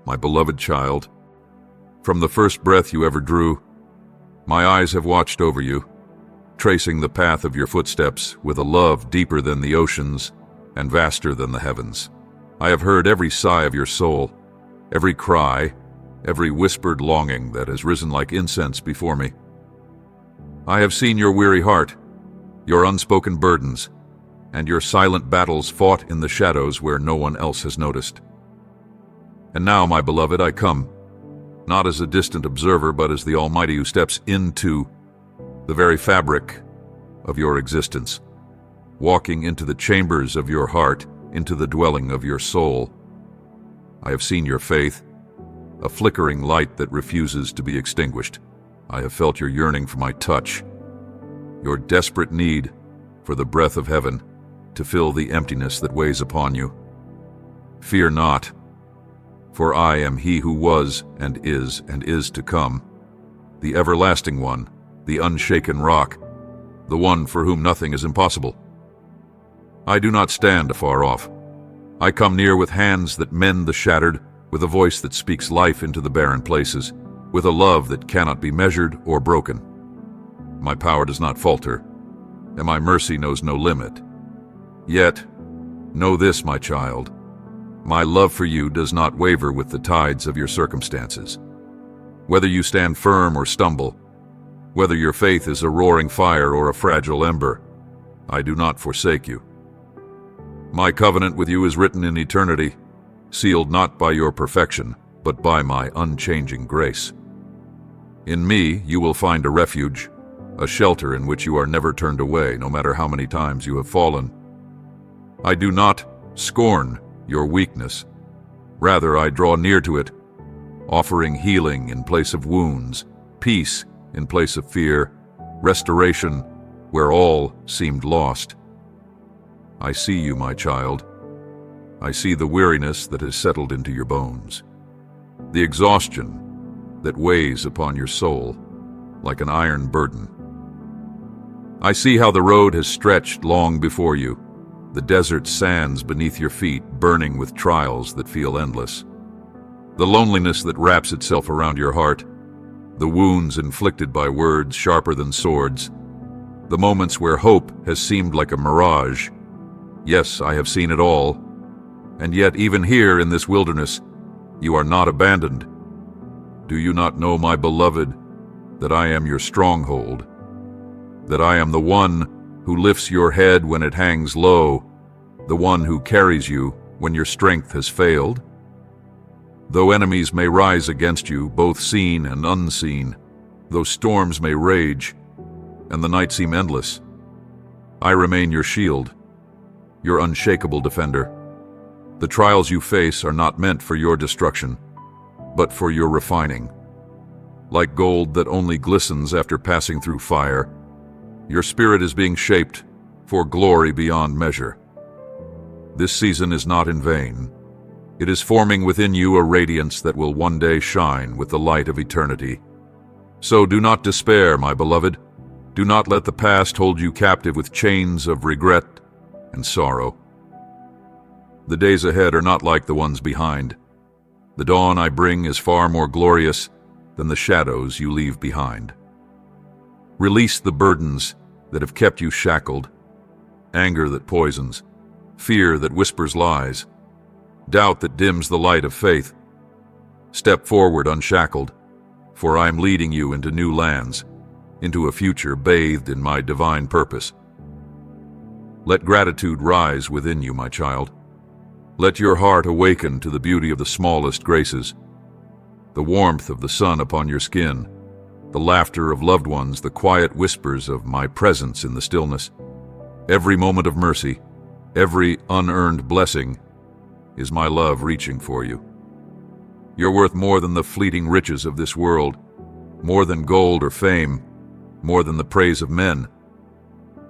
my beloved child. From the first breath you ever drew, my eyes have watched over you, tracing the path of your footsteps with a love deeper than the oceans and vaster than the heavens. I have heard every sigh of your soul, every cry, every whispered longing that has risen like incense before me. I have seen your weary heart, your unspoken burdens, and your silent battles fought in the shadows where no one else has noticed. And now, my beloved, I come, not as a distant observer, but as the Almighty who steps into the very fabric of your existence, walking into the chambers of your heart, into the dwelling of your soul. I have seen your faith, a flickering light that refuses to be extinguished. I have felt your yearning for my touch, your desperate need for the breath of heaven to fill the emptiness that weighs upon you. Fear not, for I am he who was and is to come, the everlasting one, the unshaken rock, the one for whom nothing is impossible. I do not stand afar off. I come near with hands that mend the shattered, with a voice that speaks life into the barren places, with a love that cannot be measured or broken. My power does not falter, and my mercy knows no limit. Yet, know this, my child, my love for you does not waver with the tides of your circumstances. Whether you stand firm or stumble, whether your faith is a roaring fire or a fragile ember, I do not forsake you. My covenant with you is written in eternity, sealed not by your perfection, but by my unchanging grace. In me you will find a refuge, a shelter in which you are never turned away, no matter how many times you have fallen. I do not scorn your weakness. Rather, I draw near to it, offering healing in place of wounds, peace in place of fear, restoration where all seemed lost. I see you, my child. I see the weariness that has settled into your bones, the exhaustion that weighs upon your soul like an iron burden. I see how the road has stretched long before you, the desert sands beneath your feet burning with trials that feel endless, the loneliness that wraps itself around your heart, the wounds inflicted by words sharper than swords, the moments where hope has seemed like a mirage. Yes, I have seen it all, and yet even here in this wilderness, you are not abandoned. Do you not know, my beloved, that I am your stronghold, that I am the one who lifts your head when it hangs low, the one who carries you when your strength has failed? Though enemies may rise against you, both seen and unseen, though storms may rage and the night seem endless, I remain your shield, your unshakable defender. The trials you face are not meant for your destruction, but for your refining. Like gold that only glistens after passing through fire, your spirit is being shaped for glory beyond measure. This season is not in vain. It is forming within you a radiance that will one day shine with the light of eternity. So do not despair, my beloved. Do not let the past hold you captive with chains of regret and sorrow. The days ahead are not like the ones behind. The dawn I bring is far more glorious than the shadows you leave behind. Release the burdens that have kept you shackled, anger that poisons, fear that whispers lies, doubt that dims the light of faith. Step forward unshackled, for I am leading you into new lands, into a future bathed in my divine purpose. Let gratitude rise within you, my child. Let your heart awaken to the beauty of the smallest graces, the warmth of the sun upon your skin, the laughter of loved ones, the quiet whispers of my presence in the stillness. Every moment of mercy, every unearned blessing is my love reaching for you. You're worth more than the fleeting riches of this world, more than gold or fame, more than the praise of men.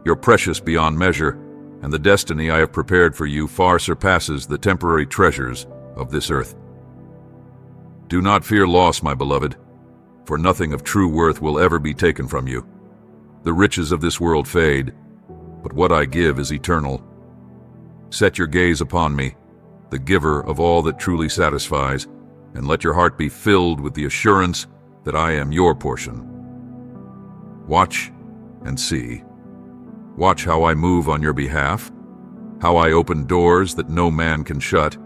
You're precious beyond measure, and the destiny I have prepared for you far surpasses the temporary treasures of this earth. Do not fear loss, my beloved, for nothing of true worth will ever be taken from you. The riches of this world fade, but what I give is eternal. Set your gaze upon me, the giver of all that truly satisfies, and let your heart be filled with the assurance that I am your portion. Watch and see. Watch how I move on your behalf, how I open doors that no man can shut,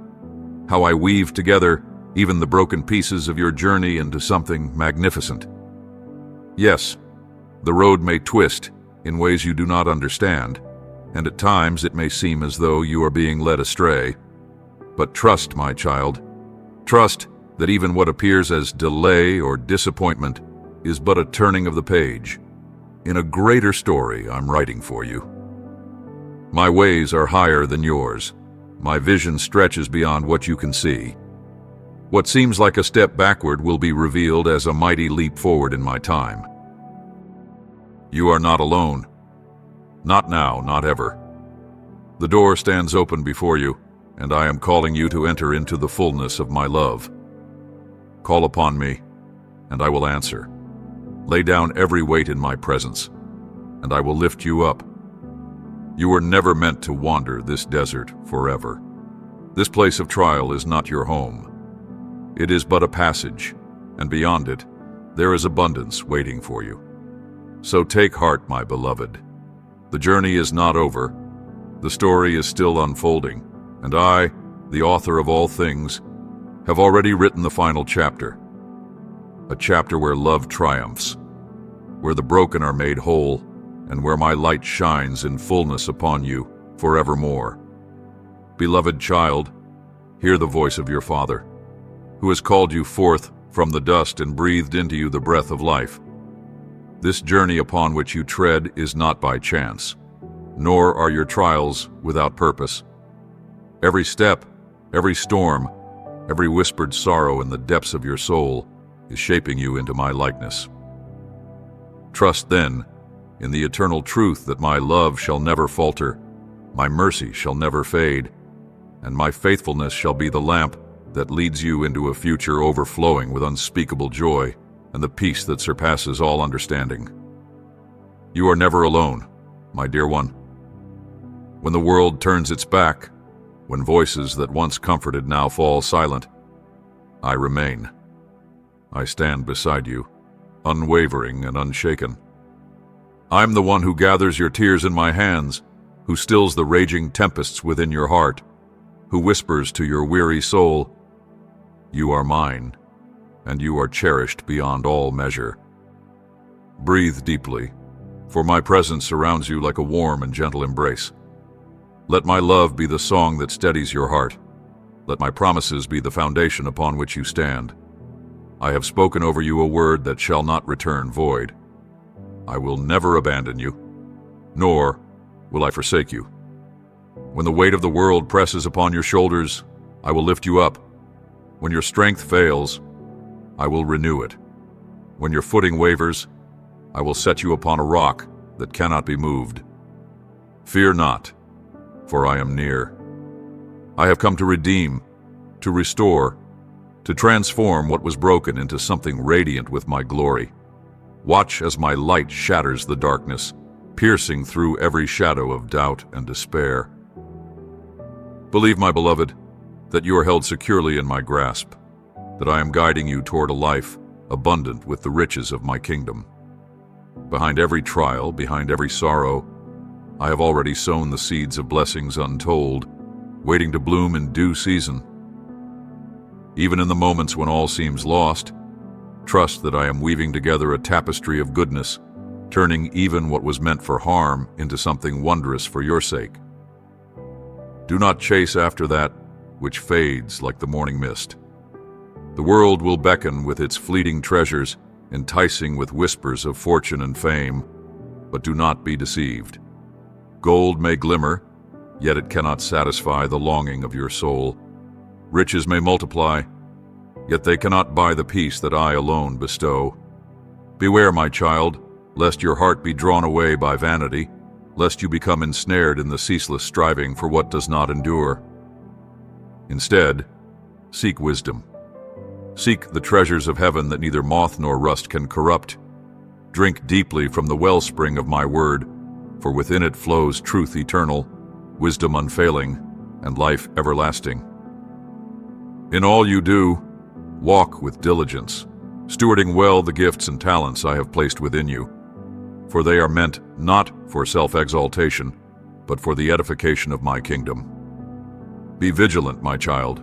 how I weave together even the broken pieces of your journey into something magnificent. Yes, the road may twist in ways you do not understand, and at times it may seem as though you are being led astray. But trust, my child, trust that even what appears as delay or disappointment is but a turning of the page in a greater story I'm writing for you. My ways are higher than yours. My vision stretches beyond what you can see. What seems like a step backward will be revealed as a mighty leap forward in my time. You are not alone. Not now, not ever. The door stands open before you, and I am calling you to enter into the fullness of my love. Call upon me, and I will answer. Lay down every weight in my presence, and I will lift you up. You were never meant to wander this desert forever. This place of trial is not your home. It is but a passage, and beyond it, there is abundance waiting for you. So take heart, my beloved. The journey is not over. The story is still unfolding, and I, the author of all things, have already written the final chapter. A chapter where love triumphs, where the broken are made whole, and where my light shines in fullness upon you forevermore. Beloved child, hear the voice of your Father, who has called you forth from the dust and breathed into you the breath of life. This journey upon which you tread is not by chance, nor are your trials without purpose. Every step, every storm, every whispered sorrow in the depths of your soul is shaping you into my likeness. Trust then in the eternal truth that my love shall never falter, my mercy shall never fade, and my faithfulness shall be the lamp that leads you into a future overflowing with unspeakable joy and the peace that surpasses all understanding. You are never alone, my dear one. When the world turns its back, when voices that once comforted now fall silent, I remain. I stand beside you, unwavering and unshaken. I'm the one who gathers your tears in my hands, who stills the raging tempests within your heart, who whispers to your weary soul, "You are mine, and you are cherished beyond all measure." Breathe deeply, for my presence surrounds you like a warm and gentle embrace. Let my love be the song that steadies your heart. Let my promises be the foundation upon which you stand. I have spoken over you a word that shall not return void. I will never abandon you, nor will I forsake you. When the weight of the world presses upon your shoulders, I will lift you up. When your strength fails, I will renew it. When your footing wavers, I will set you upon a rock that cannot be moved. Fear not, for I am near. I have come to redeem, to restore, to transform what was broken into something radiant with my glory. Watch as my light shatters the darkness, piercing through every shadow of doubt and despair. Believe, my beloved, that you are held securely in my grasp, that I am guiding you toward a life abundant with the riches of my kingdom. Behind every trial, behind every sorrow, I have already sown the seeds of blessings untold, waiting to bloom in due season. Even in the moments when all seems lost, trust that I am weaving together a tapestry of goodness, turning even what was meant for harm into something wondrous for your sake. Do not chase after that which fades like the morning mist. The world will beckon with its fleeting treasures, enticing with whispers of fortune and fame, but do not be deceived. Gold may glimmer, yet it cannot satisfy the longing of your soul. Riches may multiply, yet they cannot buy the peace that I alone bestow. Beware, my child, lest your heart be drawn away by vanity, lest you become ensnared in the ceaseless striving for what does not endure. Instead, seek wisdom. Seek the treasures of heaven that neither moth nor rust can corrupt. Drink deeply from the wellspring of my word, for within it flows truth eternal, wisdom unfailing, and life everlasting. In all you do, Walk with diligence, stewarding well the gifts and talents I have placed within you, for they are meant not for self-exaltation, but for the edification of my kingdom. Be vigilant, my child.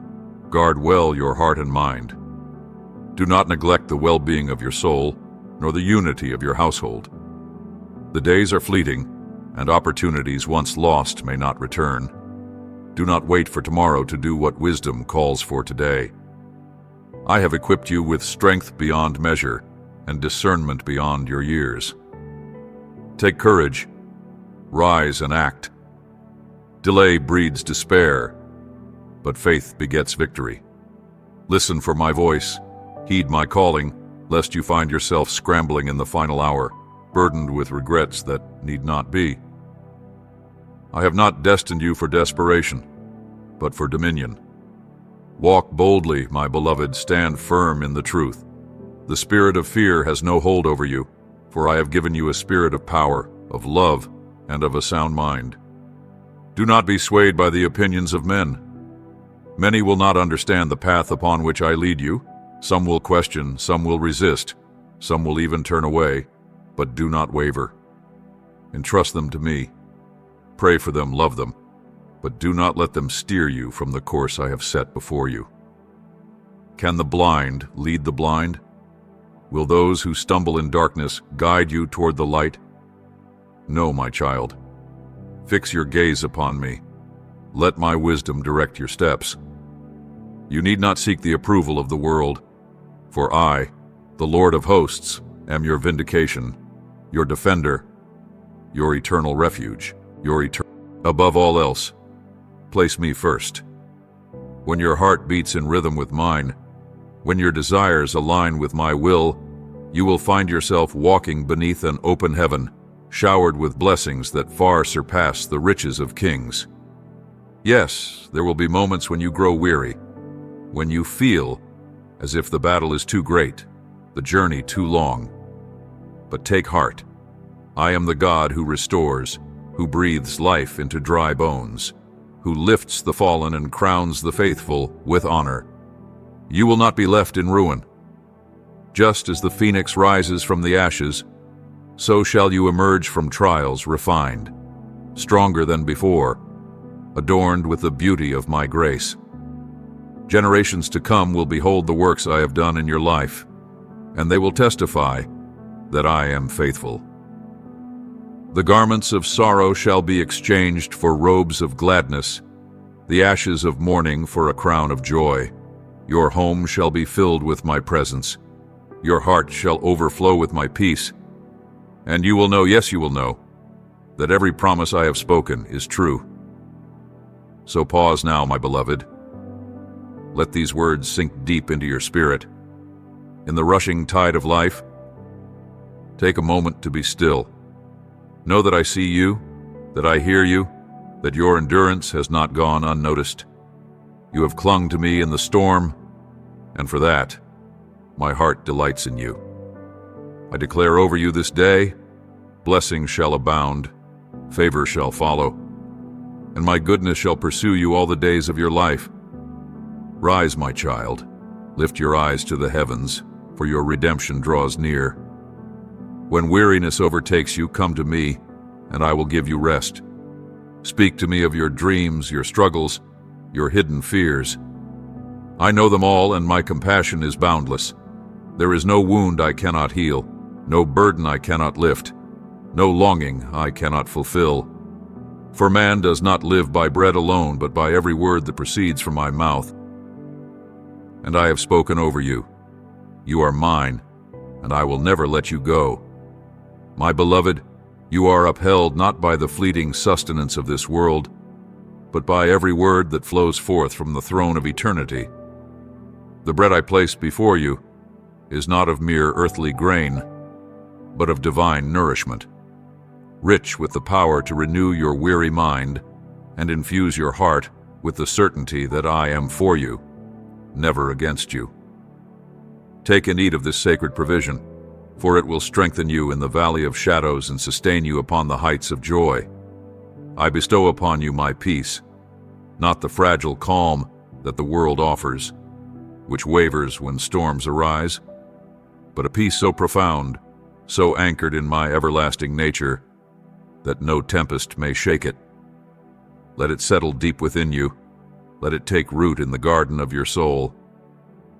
Guard well your heart and mind. Do not neglect the well-being of your soul, nor the unity of your household. The days are fleeting, and opportunities once lost may not return. Do not wait for tomorrow to do what wisdom calls for today. I have equipped you with strength beyond measure and discernment beyond your years. Take courage. Rise and act. Delay breeds despair, but faith begets victory. Listen for my voice. Heed my calling, lest you find yourself scrambling in the final hour, burdened with regrets that need not be. I have not destined you for desperation, but for dominion. Walk boldly, my beloved, stand firm in the truth. The spirit of fear has no hold over you, for I have given you a spirit of power, of love, and of a sound mind. Do not be swayed by the opinions of men. Many will not understand the path upon which I lead you. Some will question, some will resist, some will even turn away, but do not waver. Entrust them to me. Pray for them, love them, but do not let them steer you from the course I have set before you. Can the blind lead the blind? Will those who stumble in darkness guide you toward the light? No, my child. Fix your gaze upon me. Let my wisdom direct your steps. You need not seek the approval of the world, for I, the Lord of hosts, am your vindication, your defender, your eternal refuge, Above all else, place me first. When your heart beats in rhythm with mine, when your desires align with my will, you will find yourself walking beneath an open heaven, showered with blessings that far surpass the riches of kings. Yes, there will be moments when you grow weary, when you feel as if the battle is too great, the journey too long. But take heart. I am the God who restores, who breathes life into dry bones, who lifts the fallen and crowns the faithful with honor. You will not be left in ruin. Just as the phoenix rises from the ashes, so shall you emerge from trials refined, stronger than before, adorned with the beauty of my grace. Generations to come will behold the works I have done in your life, and they will testify that I am faithful. The garments of sorrow shall be exchanged for robes of gladness, the ashes of mourning for a crown of joy. Your home shall be filled with my presence. Your heart shall overflow with my peace. And you will know, yes, you will know, that every promise I have spoken is true. So pause now, my beloved. Let these words sink deep into your spirit. In the rushing tide of life, take a moment to be still. Know that I see you, that I hear you, that your endurance has not gone unnoticed. You have clung to me in the storm, and for that, my heart delights in you. I declare over you this day, blessings shall abound, favor shall follow, and my goodness shall pursue you all the days of your life. Rise, my child, lift your eyes to the heavens, for your redemption draws near. When weariness overtakes you, come to me, and I will give you rest. Speak to me of your dreams, your struggles, your hidden fears. I know them all, and my compassion is boundless. There is no wound I cannot heal, no burden I cannot lift, no longing I cannot fulfill. For man does not live by bread alone, but by every word that proceeds from my mouth. And I have spoken over you. You are mine, and I will never let you go. My beloved, you are upheld not by the fleeting sustenance of this world, but by every word that flows forth from the throne of eternity. The bread I place before you is not of mere earthly grain, but of divine nourishment, rich with the power to renew your weary mind and infuse your heart with the certainty that I am for you, never against you. Take and eat of this sacred provision, for it will strengthen you in the valley of shadows and sustain you upon the heights of joy. I bestow upon you my peace, not the fragile calm that the world offers. which wavers when storms arise, but a peace so profound, so anchored in my everlasting nature, that no tempest may shake it. Let it settle deep within you. Let it take root in the garden of your soul.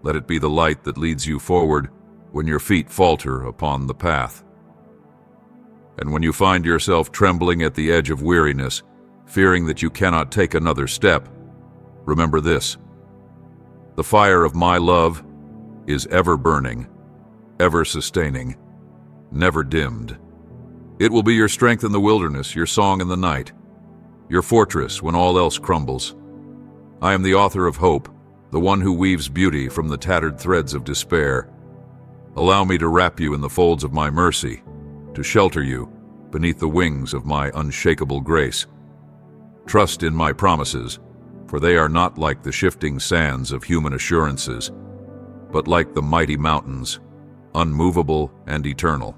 Let it be the light that leads you forward when your feet falter upon the path. And when you find yourself trembling at the edge of weariness, fearing that you cannot take another step, remember this: the fire of my love is ever burning, ever sustaining, never dimmed. It will be your strength in the wilderness, your song in the night, your fortress when all else crumbles. I am the author of hope, the one who weaves beauty from the tattered threads of despair. Allow me to wrap you in the folds of my mercy, to shelter you beneath the wings of my unshakable grace. Trust in my promises, for they are not like the shifting sands of human assurances, but like the mighty mountains, unmovable and eternal.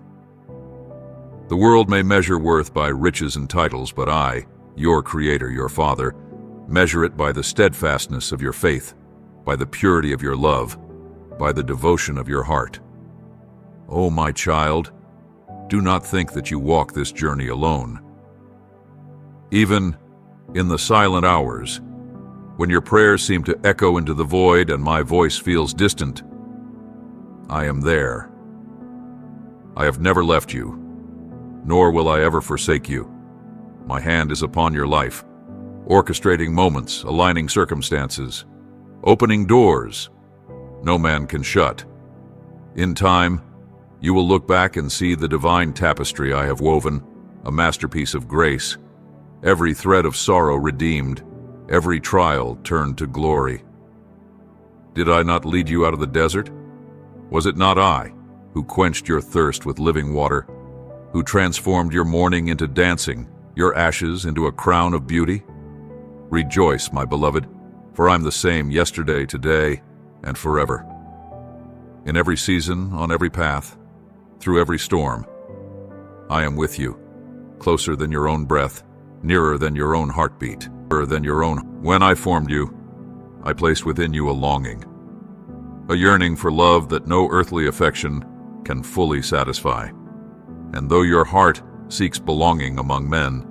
The world may measure worth by riches and titles, but I, your Creator, your Father, measure it by the steadfastness of your faith, by the purity of your love, by the devotion of your heart. Oh, my child, do not think that you walk this journey alone. Even in the silent hours, when your prayers seem to echo into the void and my voice feels distant, I am there. I have never left you, nor will I ever forsake you. My hand is upon your life, orchestrating moments, aligning circumstances, opening doors no man can shut. In time, you will look back and see the divine tapestry I have woven, a masterpiece of grace, every thread of sorrow redeemed, every trial turned to glory. Did I not lead you out of the desert? Was it not I who quenched your thirst with living water, who transformed your mourning into dancing, your ashes into a crown of beauty? Rejoice, my beloved, for I'm the same yesterday, today, and forever. In every season, on every path, through every storm, I am with you, closer than your own breath, nearer than your own heartbeat, nearer than your own. When I formed you, I placed within you a longing, a yearning for love that no earthly affection can fully satisfy. And though your heart seeks belonging among men,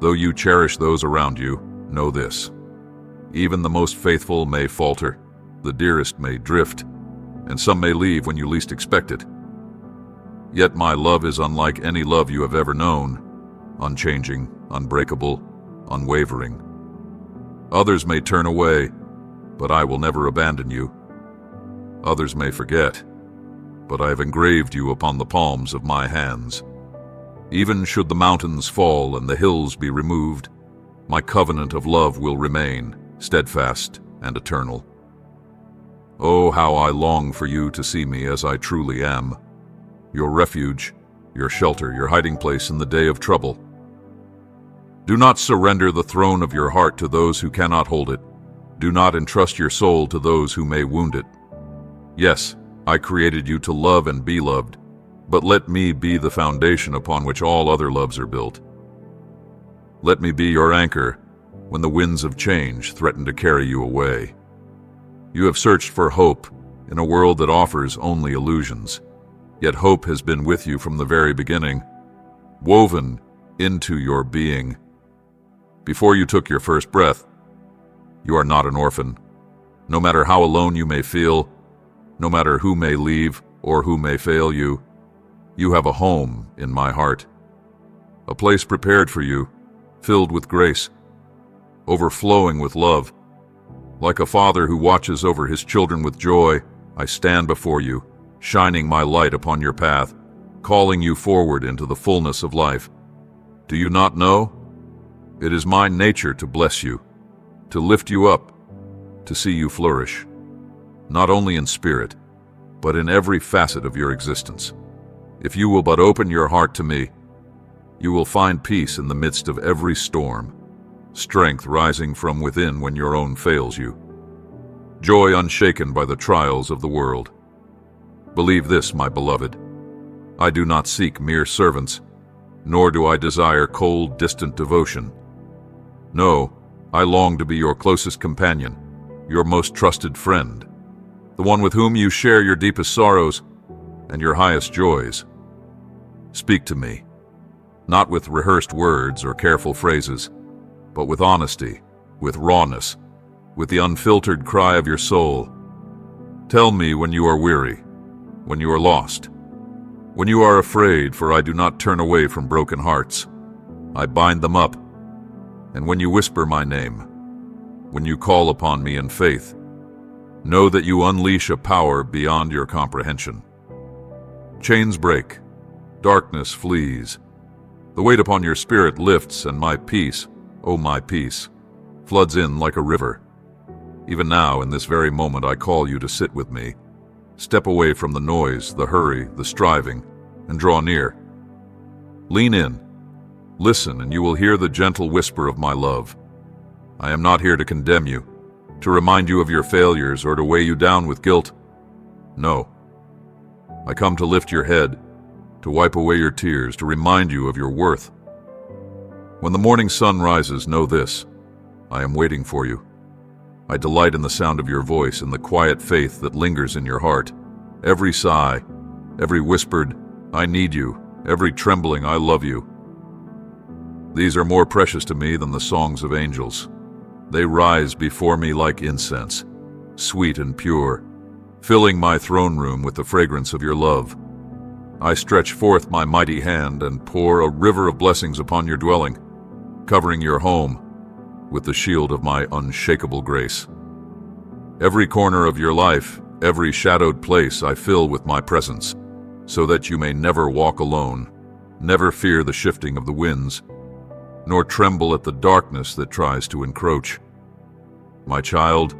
though you cherish those around you, know this: even the most faithful may falter, the dearest may drift, and some may leave when you least expect it. Yet my love is unlike any love you have ever known, unchanging, unbreakable, unwavering. Others may turn away, but I will never abandon you. Others may forget, but I have engraved you upon the palms of my hands. Even should the mountains fall and the hills be removed, my covenant of love will remain, steadfast and eternal. Oh, how I long for you to see me as I truly am, your refuge, your shelter, your hiding place in the day of trouble. Do not surrender the throne of your heart to those who cannot hold it. Do not entrust your soul to those who may wound it. Yes, I created you to love and be loved, but let me be the foundation upon which all other loves are built. Let me be your anchor when the winds of change threaten to carry you away. You have searched for hope in a world that offers only illusions, yet hope has been with you from the very beginning, woven into your being. Before you took your first breath, you are not an orphan. No matter how alone you may feel, no matter who may leave or who may fail you, you have a home in my heart, a place prepared for you, filled with grace, overflowing with love. Like a father who watches over his children with joy, I stand before you, shining my light upon your path, calling you forward into the fullness of life. Do you not know? It is my nature to bless you, to lift you up, to see you flourish, not only in spirit, but in every facet of your existence. If you will but open your heart to me, you will find peace in the midst of every storm, strength rising from within when your own fails you, joy unshaken by the trials of the world. Believe this, my beloved: I do not seek mere servants, nor do I desire cold, distant devotion. No, I long to be your closest companion, your most trusted friend. the one with whom you share your deepest sorrows and your highest joys. Speak to me, not with rehearsed words or careful phrases, but with honesty, with rawness, with the unfiltered cry of your soul. Tell me when you are weary, when you are lost, when you are afraid, for I do not turn away from broken hearts. I bind them up. And when you whisper my name, when you call upon me in faith, know that you unleash a power beyond your comprehension. Chains break, darkness flees, the weight upon your spirit lifts, and my peace, oh my peace, floods in like a river. Even now, in this very moment, I call you to sit with me. Step away from the noise, the hurry, the striving, and draw near. Lean in, listen, and you will hear the gentle whisper of my love. I am not here to condemn you, to remind you of your failures, or to weigh you down with guilt. No. I come to lift your head, to wipe away your tears, to remind you of your worth. When the morning sun rises, know this: I am waiting for you. I delight in the sound of your voice and the quiet faith that lingers in your heart. Every sigh, every whispered, I need you, every trembling, I love you. These are more precious to me than the songs of angels. They rise before me like incense, sweet and pure, filling my throne room with the fragrance of your love. I stretch forth my mighty hand and pour a river of blessings upon your dwelling, covering your home with the shield of my unshakable grace. Every corner of your life, every shadowed place I fill with my presence, so that you may never walk alone, never fear the shifting of the winds, nor tremble at the darkness that tries to encroach. My child,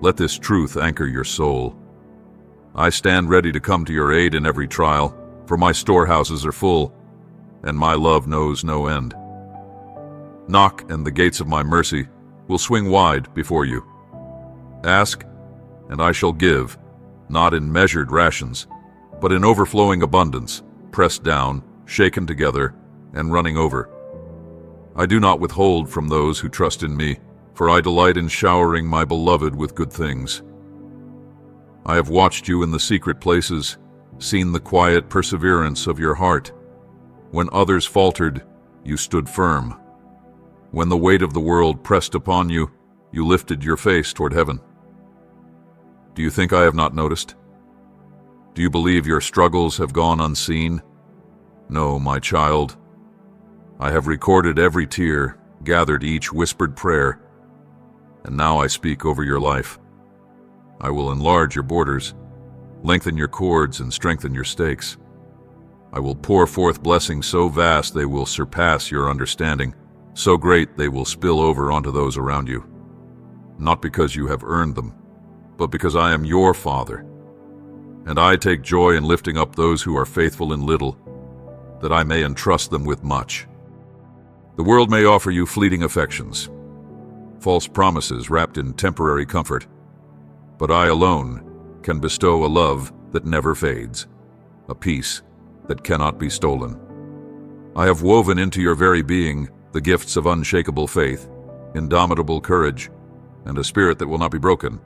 let this truth anchor your soul. I stand ready to come to your aid in every trial, for my storehouses are full, and my love knows no end. Knock, and the gates of my mercy will swing wide before you. Ask, and I shall give, not in measured rations, but in overflowing abundance, pressed down, shaken together, and running over. I do not withhold from those who trust in me, for I delight in showering my beloved with good things. I have watched you in the secret places, seen the quiet perseverance of your heart. When others faltered, you stood firm. When the weight of the world pressed upon you, you lifted your face toward heaven. Do you think I have not noticed? Do you believe your struggles have gone unseen? No, my child. I have recorded every tear, gathered each whispered prayer, and now I speak over your life. I will enlarge your borders, lengthen your cords, and strengthen your stakes. I will pour forth blessings so vast they will surpass your understanding, so great they will spill over onto those around you. Not because you have earned them, but because I am your Father, and I take joy in lifting up those who are faithful in little, that I may entrust them with much. The world may offer you fleeting affections, false promises wrapped in temporary comfort, but I alone can bestow a love that never fades, a peace that cannot be stolen. I have woven into your very being the gifts of unshakable faith, indomitable courage, and a spirit that will not be broken.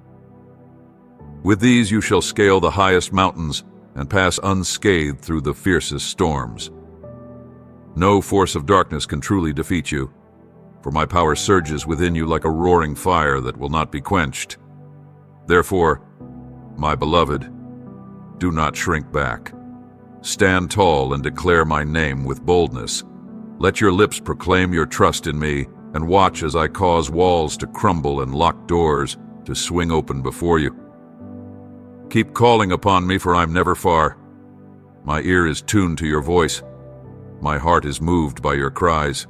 With these you shall scale the highest mountains and pass unscathed through the fiercest storms. No force of darkness can truly defeat you, for my power surges within you like a roaring fire that will not be quenched. Therefore, my beloved, do not shrink back. Stand tall and declare my name with boldness. Let your lips proclaim your trust in me, and watch as I cause walls to crumble and locked doors to swing open before you. Keep calling upon me, for I'm never far. My ear is tuned to your voice. My heart is moved by your cries.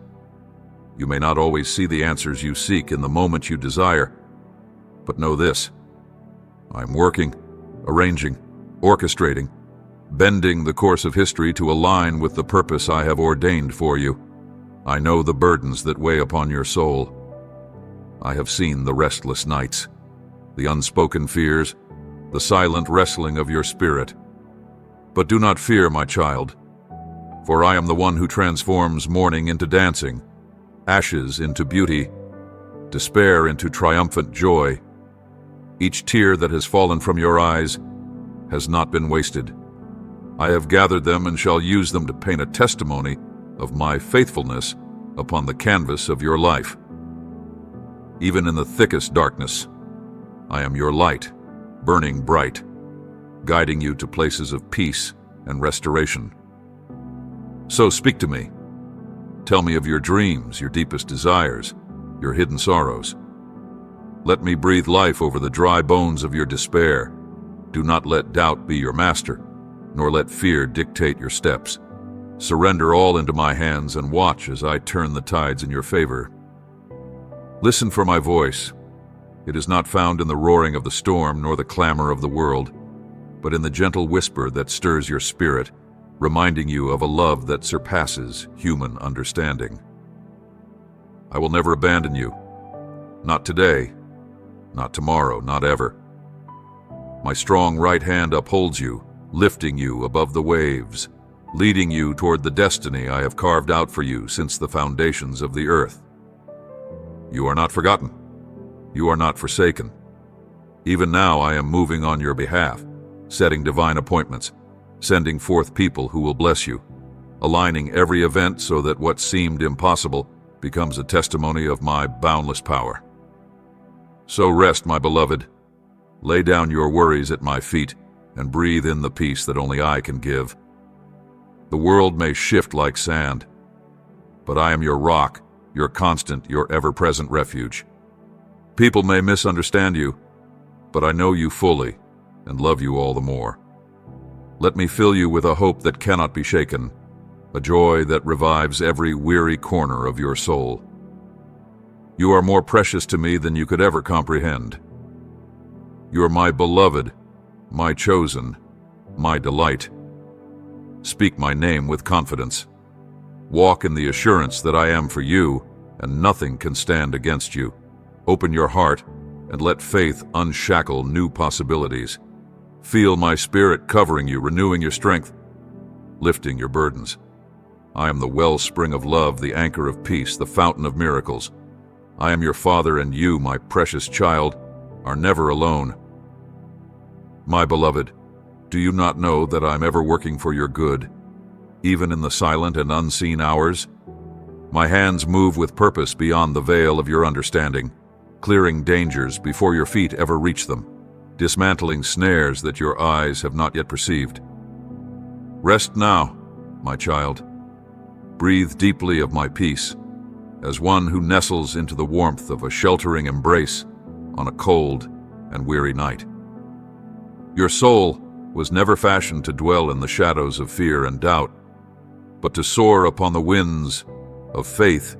You may not always see the answers you seek in the moment you desire, but know this: I'm working, arranging, orchestrating, bending the course of history to align with the purpose I have ordained for you. I know the burdens that weigh upon your soul. I have seen the restless nights, the unspoken fears, the silent wrestling of your spirit. But do not fear, my child, for I am the one who transforms mourning into dancing, ashes into beauty, despair into triumphant joy. Each tear that has fallen from your eyes has not been wasted. I have gathered them and shall use them to paint a testimony of my faithfulness upon the canvas of your life. Even in the thickest darkness, I am your light, burning bright, guiding you to places of peace and restoration. So speak to me. Tell me of your dreams, your deepest desires, your hidden sorrows. Let me breathe life over the dry bones of your despair. Do not let doubt be your master, nor let fear dictate your steps. Surrender all into my hands and watch as I turn the tides in your favor. Listen for my voice. It is not found in the roaring of the storm nor the clamor of the world, but in the gentle whisper that stirs your spirit, reminding you of a love that surpasses human understanding. I will never abandon you. Not today, not tomorrow, not ever. My strong right hand upholds you, lifting you above the waves, leading you toward the destiny I have carved out for you since the foundations of the earth. You are not forgotten. You are not forsaken. Even now I am moving on your behalf, setting divine appointments, sending forth people who will bless you, aligning every event so that what seemed impossible becomes a testimony of my boundless power. So rest, my beloved. Lay down your worries at my feet and breathe in the peace that only I can give. The world may shift like sand, but I am your rock, your constant, your ever-present refuge. People may misunderstand you, but I know you fully and love you all the more. Let me fill you with a hope that cannot be shaken, a joy that revives every weary corner of your soul. You are more precious to me than you could ever comprehend. You are my beloved, my chosen, my delight. Speak my name with confidence. Walk in the assurance that I am for you, and nothing can stand against you. Open your heart and let faith unshackle new possibilities. Feel my spirit covering you, renewing your strength, lifting your burdens. I am the wellspring of love, the anchor of peace, the fountain of miracles. I am your father, and you, my precious child, are never alone. My beloved, do you not know that I'm ever working for your good, even in the silent and unseen hours? My hands move with purpose beyond the veil of your understanding, clearing dangers before your feet ever reach them, dismantling snares that your eyes have not yet perceived. Rest now, my child. Breathe deeply of my peace, as one who nestles into the warmth of a sheltering embrace on a cold and weary night. Your soul was never fashioned to dwell in the shadows of fear and doubt, but to soar upon the winds of faith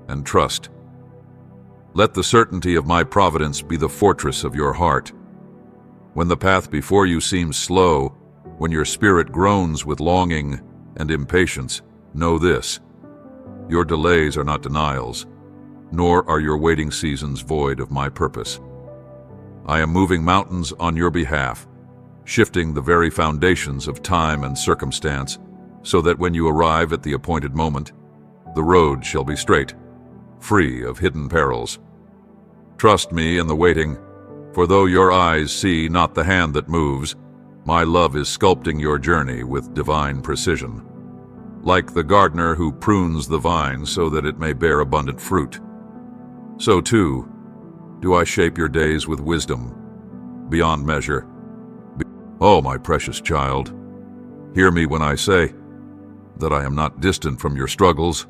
and trust. Let the certainty of my providence be the fortress of your heart. When the path before you seems slow, when your spirit groans with longing and impatience, know this: your delays are not denials, nor are your waiting seasons void of my purpose. I am moving mountains on your behalf, shifting the very foundations of time and circumstance, so that when you arrive at the appointed moment, the road shall be straight, free of hidden perils. Trust me in the waiting, for though your eyes see not the hand that moves, my love is sculpting your journey with divine precision, like the gardener who prunes the vine so that it may bear abundant fruit. So too do I shape your days with wisdom beyond measure. Oh, my precious child, hear me when I say that I am not distant from your struggles.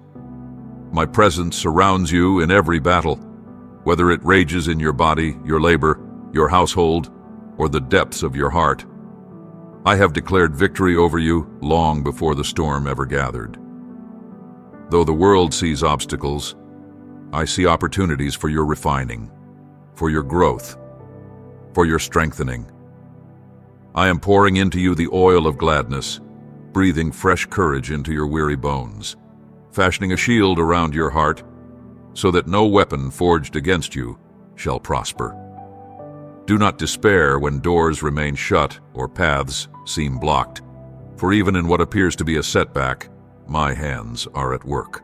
My presence surrounds you in every battle, whether it rages in your body, your labor, your household, or the depths of your heart. I have declared victory over you long before the storm ever gathered. Though the world sees obstacles, I see opportunities for your refining, for your growth, for your strengthening. I am pouring into you the oil of gladness, breathing fresh courage into your weary bones, fashioning a shield around your heart so that no weapon forged against you shall prosper. Do not despair when doors remain shut or paths seem blocked, for even in what appears to be a setback, my hands are at work.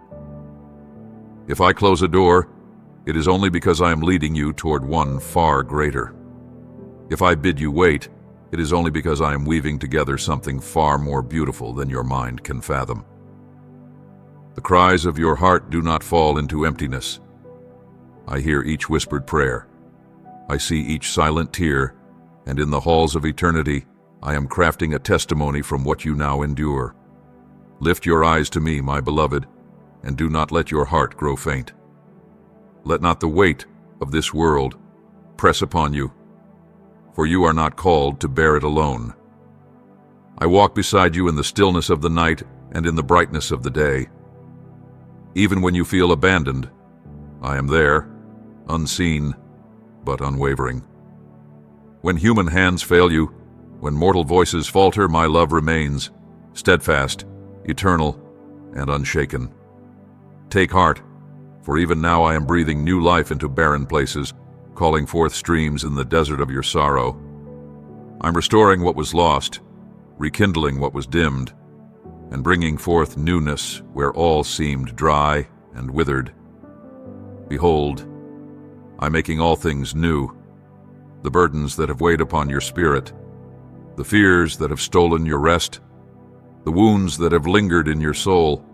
If I close a door, it is only because I am leading you toward one far greater. If I bid you wait, it is only because I am weaving together something far more beautiful than your mind can fathom. The cries of your heart do not fall into emptiness. I hear each whispered prayer. I see each silent tear, and in the halls of eternity, I am crafting a testimony from what you now endure. Lift your eyes to me, my beloved, and do not let your heart grow faint. Let not the weight of this world press upon you, for you are not called to bear it alone. I walk beside you in the stillness of the night and in the brightness of the day. Even when you feel abandoned, I am there, unseen, but unwavering. When human hands fail you, when mortal voices falter, my love remains, steadfast, eternal, and unshaken. Take heart, for even now I am breathing new life into barren places, calling forth streams in the desert of your sorrow. I'm restoring what was lost, rekindling what was dimmed, and bringing forth newness where all seemed dry and withered. Behold, I'm making all things new, the burdens that have weighed upon your spirit, the fears that have stolen your rest, the wounds that have lingered in your soul.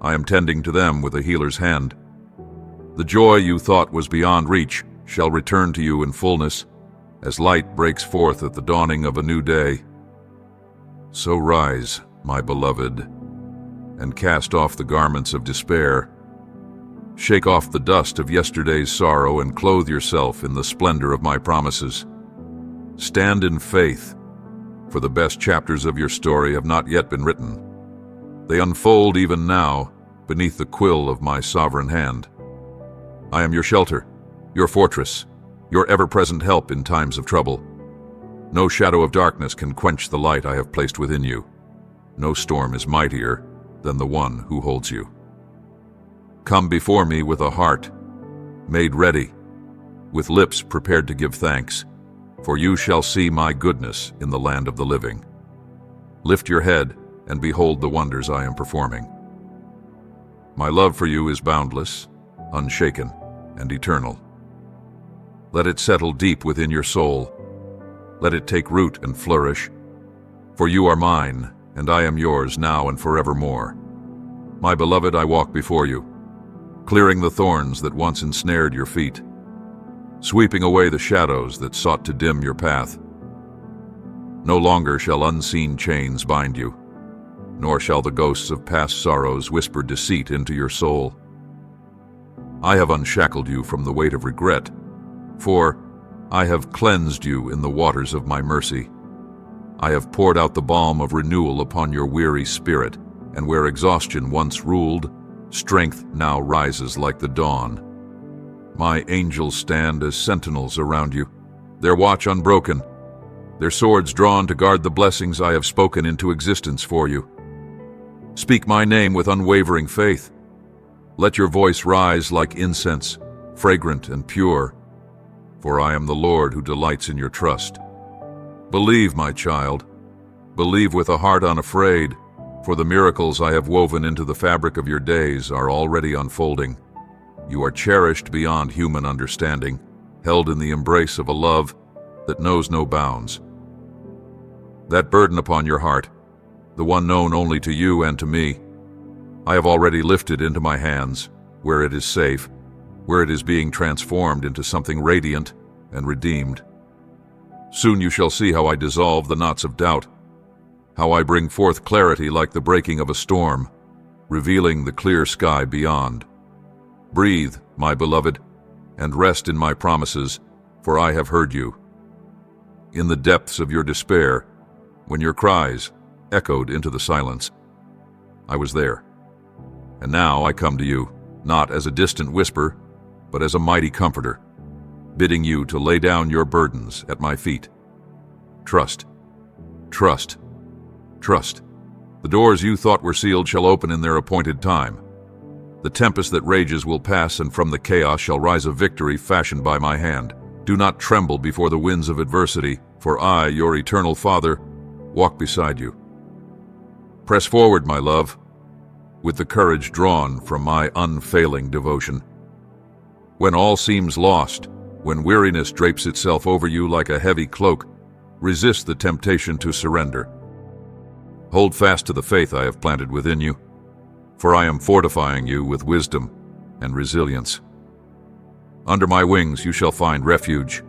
I am tending to them with a healer's hand. The joy you thought was beyond reach shall return to you in fullness as light breaks forth at the dawning of a new day. So rise, my beloved, and cast off the garments of despair. Shake off the dust of yesterday's sorrow and clothe yourself in the splendor of my promises. Stand in faith, for the best chapters of your story have not yet been written. They unfold even now beneath the quill of my sovereign hand. I am your shelter, your fortress, your ever-present help in times of trouble. No shadow of darkness can quench the light I have placed within you. No storm is mightier than the one who holds you. Come before me with a heart made ready, with lips prepared to give thanks, for you shall see my goodness in the land of the living. Lift your head and behold the wonders I am performing. My love for you is boundless, unshaken, and eternal. Let it settle deep within your soul. Let it take root and flourish, for you are mine, and I am yours now and forevermore. My beloved, I walk before you, clearing the thorns that once ensnared your feet, sweeping away the shadows that sought to dim your path. No longer shall unseen chains bind you, nor shall the ghosts of past sorrows whisper deceit into your soul. I have unshackled you from the weight of regret, for I have cleansed you in the waters of my mercy. I have poured out the balm of renewal upon your weary spirit, and where exhaustion once ruled, strength now rises like the dawn. My angels stand as sentinels around you, their watch unbroken, their swords drawn to guard the blessings I have spoken into existence for you. Speak my name with unwavering faith. Let your voice rise like incense, fragrant and pure, for I am the Lord who delights in your trust. Believe, my child. Believe with a heart unafraid, for the miracles I have woven into the fabric of your days are already unfolding. You are cherished beyond human understanding, held in the embrace of a love that knows no bounds. That burden upon your heart, the one known only to you and to me, I have already lifted into my hands, where it is safe, where it is being transformed into something radiant and redeemed. Soon you shall see how I dissolve the knots of doubt, how I bring forth clarity like the breaking of a storm, revealing the clear sky beyond. Breathe, my beloved, and rest in my promises, for I have heard you. In the depths of your despair, when your cries echoed into the silence, I was there. And now I come to you, not as a distant whisper, but as a mighty comforter, bidding you to lay down your burdens at my feet. Trust, trust, trust. The doors you thought were sealed shall open in their appointed time. The tempest that rages will pass, and from the chaos shall rise a victory fashioned by my hand. Do not tremble before the winds of adversity, for I, your eternal Father, walk beside you. Press forward, my love, with the courage drawn from my unfailing devotion. When all seems lost, When weariness drapes itself over you like a heavy cloak, resist the temptation to surrender. Hold fast to the faith I have planted within you, for I am fortifying you with wisdom and resilience. Under my wings you shall find refuge.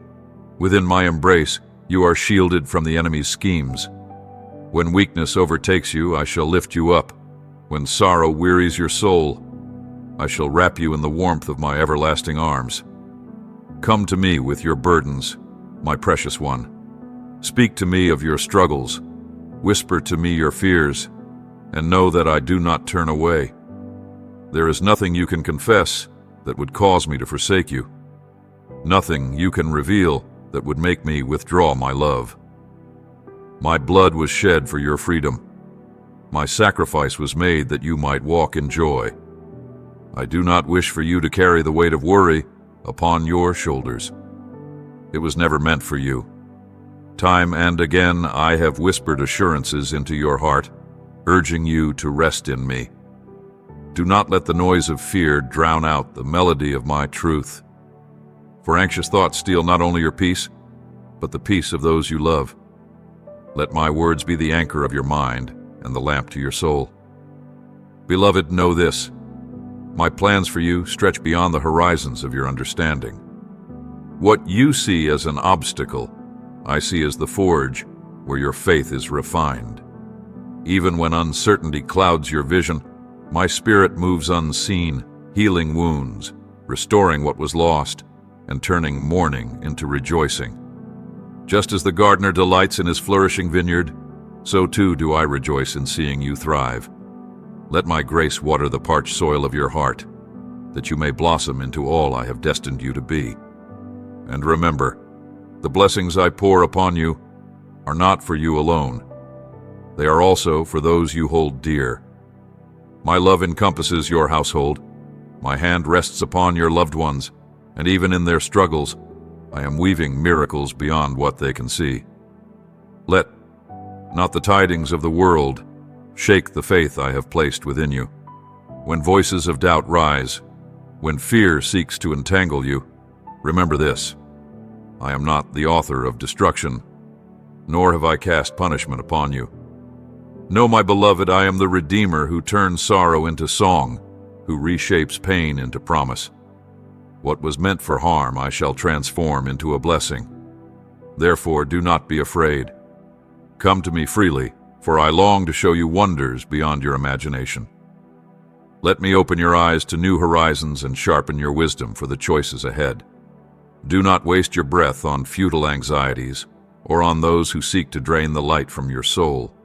Within my embrace you are shielded from the enemy's schemes. When weakness overtakes you, I shall lift you up. When sorrow wearies your soul, I shall wrap you in the warmth of my everlasting arms. Come to me with your burdens, my precious one. Speak to me of your struggles. Whisper to me your fears, and know that I do not turn away. There is nothing you can confess that would cause me to forsake you. Nothing you can reveal that would make me withdraw my love. My blood was shed for your freedom. My sacrifice was made that you might walk in joy. I do not wish for you to carry the weight of worry upon your shoulders. It was never meant for you. Time and again I have whispered assurances into your heart, urging you to rest in me. Do not let the noise of fear drown out the melody of my truth. For anxious thoughts steal not only your peace, but the peace of those you love. Let my words be the anchor of your mind and the lamp to your soul. Beloved, know this: my plans for you stretch beyond the horizons of your understanding. What you see as an obstacle, I see as the forge where your faith is refined. Even when uncertainty clouds your vision, my spirit moves unseen, healing wounds, restoring what was lost, and turning mourning into rejoicing. Just as the gardener delights in his flourishing vineyard, so too do I rejoice in seeing you thrive. Let my grace water the parched soil of your heart, that you may blossom into all I have destined you to be. And remember, the blessings I pour upon you are not for you alone. They are also for those you hold dear. My love encompasses your household. My hand rests upon your loved ones, and even in their struggles, I am weaving miracles beyond what they can see. Let not the tidings of the world shake the faith I have placed within you. When voices of doubt rise, when fear seeks to entangle you, remember this: I am not the author of destruction, nor have I cast punishment upon you. Know, my beloved, I am the Redeemer who turns sorrow into song, who reshapes pain into promise. What was meant for harm I shall transform into a blessing. Therefore, do not be afraid. Come to me freely, for I long to show you wonders beyond your imagination. Let me open your eyes to new horizons and sharpen your wisdom for the choices ahead. Do not waste your breath on futile anxieties or on those who seek to drain the light from your soul.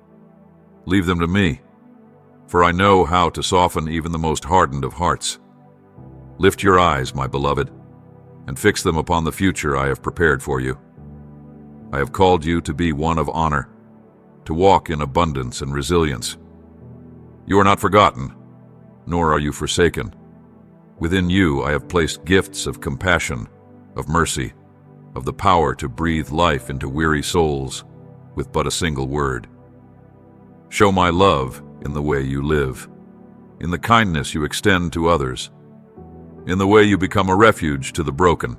Leave them to me, for I know how to soften even the most hardened of hearts. Lift your eyes, my beloved, and fix them upon the future I have prepared for you. I have called you to be one of honor, to walk in abundance and resilience. You are not forgotten, nor are you forsaken. Within you I have placed gifts of compassion, of mercy, of the power to breathe life into weary souls with but a single word. Show my love in the way you live, in the kindness you extend to others, in the way you become a refuge to the broken.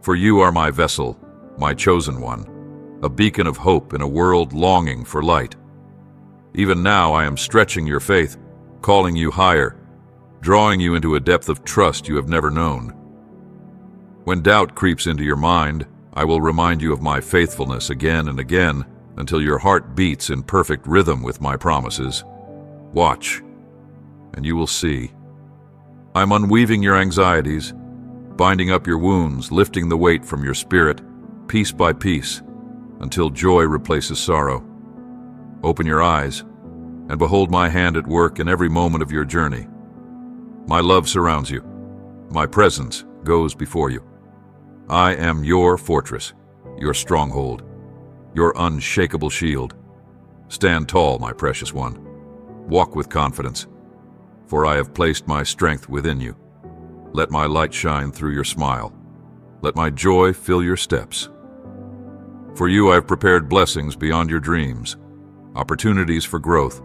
For you are my vessel, my chosen one, a beacon of hope in a world longing for light. Even now I am stretching your faith, calling you higher, drawing you into a depth of trust you have never known. When doubt creeps into your mind, I will remind you of my faithfulness again and again until your heart beats in perfect rhythm with my promises. Watch, and you will see. I'm unweaving your anxieties, binding up your wounds, lifting the weight from your spirit, piece by piece, until joy replaces sorrow. Open your eyes, and behold my hand at work in every moment of your journey. My love surrounds you. My presence goes before you. I am your fortress, your stronghold, your unshakable shield. Stand tall, my precious one. Walk with confidence, for I have placed my strength within you. Let my light shine through your smile. Let my joy fill your steps. For you I have prepared blessings beyond your dreams, opportunities for growth,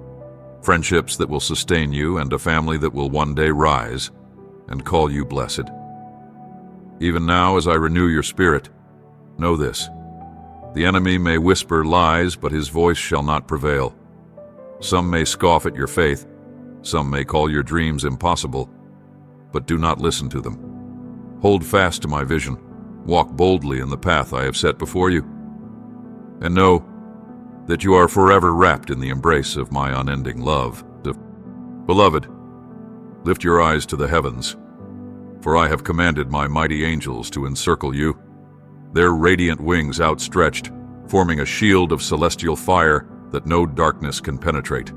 friendships that will sustain you, and a family that will one day rise and call you blessed. Even now, as I renew your spirit, know this. The enemy may whisper lies, but his voice shall not prevail. Some may scoff at your faith, some may call your dreams impossible, but do not listen to them. Hold fast to my vision, walk boldly in the path I have set before you, and know that you are forever wrapped in the embrace of my unending love. Beloved, lift your eyes to the heavens, for I have commanded my mighty angels to encircle you, their radiant wings outstretched, forming a shield of celestial fire that no darkness can penetrate.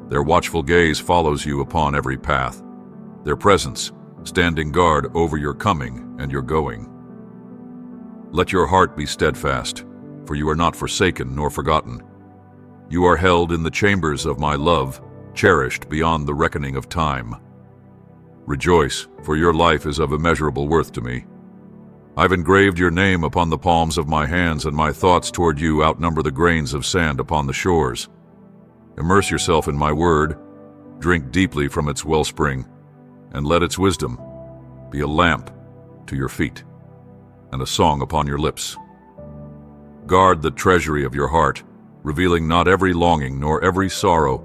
Their watchful gaze follows you upon every path, their presence standing guard over your coming and your going. Let your heart be steadfast, for you are not forsaken nor forgotten. You are held in the chambers of my love, cherished beyond the reckoning of time. Rejoice, for your life is of immeasurable worth to me. I've engraved your name upon the palms of my hands, and my thoughts toward you outnumber the grains of sand upon the shores. Immerse yourself in my word, drink deeply from its wellspring, and let its wisdom be a lamp to your feet and a song upon your lips. Guard the treasury of your heart, revealing not every longing nor every sorrow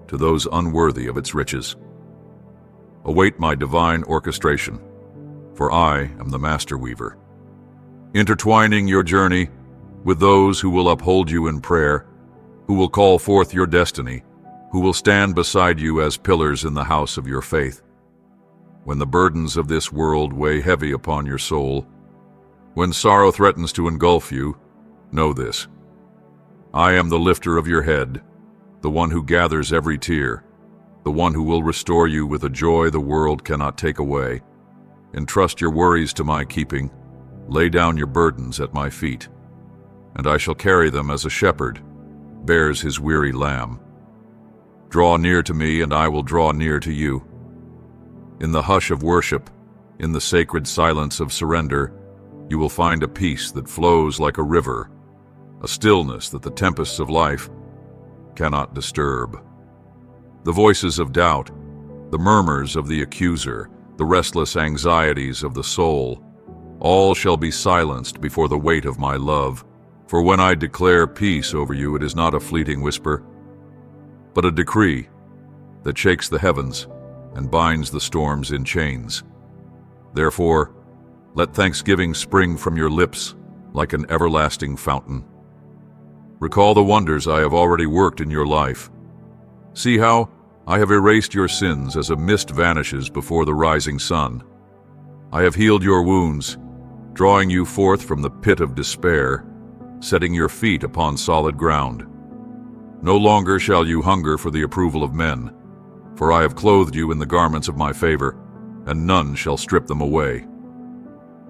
to those unworthy of its riches. Await my divine orchestration, for I am the master weaver, intertwining your journey with those who will uphold you in prayer, who will call forth your destiny, who will stand beside you as pillars in the house of your faith. When the burdens of this world weigh heavy upon your soul, when sorrow threatens to engulf you, know this. I am the lifter of your head, the one who gathers every tear, the one who will restore you with a joy the world cannot take away. Entrust your worries to my keeping, lay down your burdens at my feet, and I shall carry them as a shepherd bears his weary lamb. Draw near to me, and I will draw near to you. In the hush of worship, in the sacred silence of surrender, you will find a peace that flows like a river, a stillness that the tempests of life cannot disturb. The voices of doubt, the murmurs of the accuser, the restless anxieties of the soul, all shall be silenced before the weight of my love. For when I declare peace over you, it is not a fleeting whisper, but a decree that shakes the heavens and binds the storms in chains. Therefore, let thanksgiving spring from your lips like an everlasting fountain. Recall the wonders I have already worked in your life. See how I have erased your sins as a mist vanishes before the rising sun. I have healed your wounds, drawing you forth from the pit of despair, setting your feet upon solid ground. No longer shall you hunger for the approval of men, for I have clothed you in the garments of my favor, and none shall strip them away.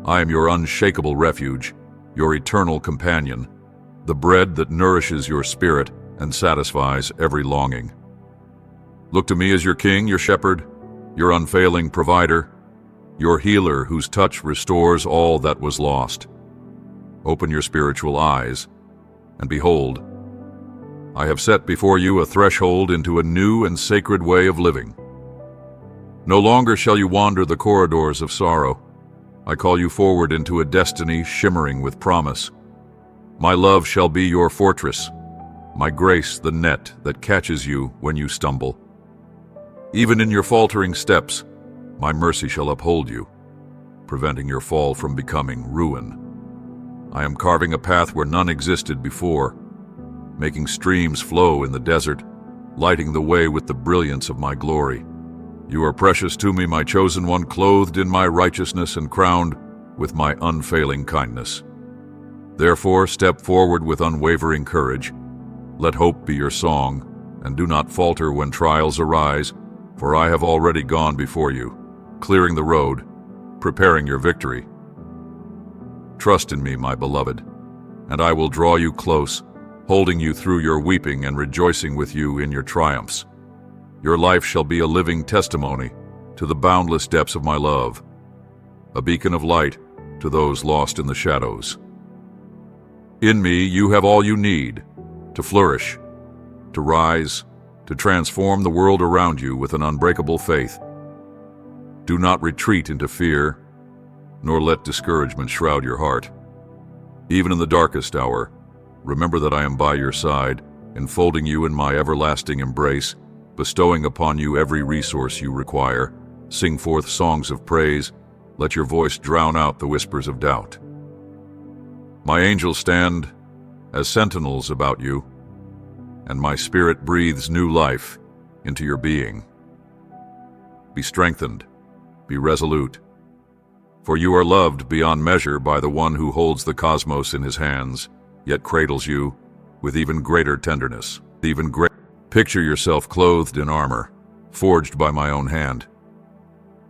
I am your unshakable refuge, your eternal companion, the bread that nourishes your spirit and satisfies every longing. Look to me as your king, your shepherd, your unfailing provider, your healer whose touch restores all that was lost. Open your spiritual eyes, and behold, I have set before you a threshold into a new and sacred way of living. No longer shall you wander the corridors of sorrow. I call you forward into a destiny shimmering with promise. My love shall be your fortress, my grace the net that catches you when you stumble. Even in your faltering steps, my mercy shall uphold you, preventing your fall from becoming ruin. I am carving a path where none existed before, making streams flow in the desert, lighting the way with the brilliance of my glory. You are precious to me, my chosen one, clothed in my righteousness and crowned with my unfailing kindness. Therefore, step forward with unwavering courage. Let hope be your song, and do not falter when trials arise, for I have already gone before you, clearing the road, preparing your victory. Trust in me, my beloved, and I will draw you close, holding you through your weeping and rejoicing with you in your triumphs. Your life shall be a living testimony to the boundless depths of my love, a beacon of light to those lost in the shadows. In me you have all you need to flourish, to rise, to transform the world around you with an unbreakable faith. Do not retreat into fear. nor let discouragement shroud your heart. Even in the darkest hour, remember that I am by your side, enfolding you in my everlasting embrace, bestowing upon you every resource you require. Sing forth songs of praise, let your voice drown out the whispers of doubt. My angels stand as sentinels about you, and my spirit breathes new life into your being. Be strengthened, be resolute, for you are loved beyond measure by the one who holds the cosmos in his hands, yet cradles you with even greater tenderness. Picture yourself clothed in armor, forged by my own hand.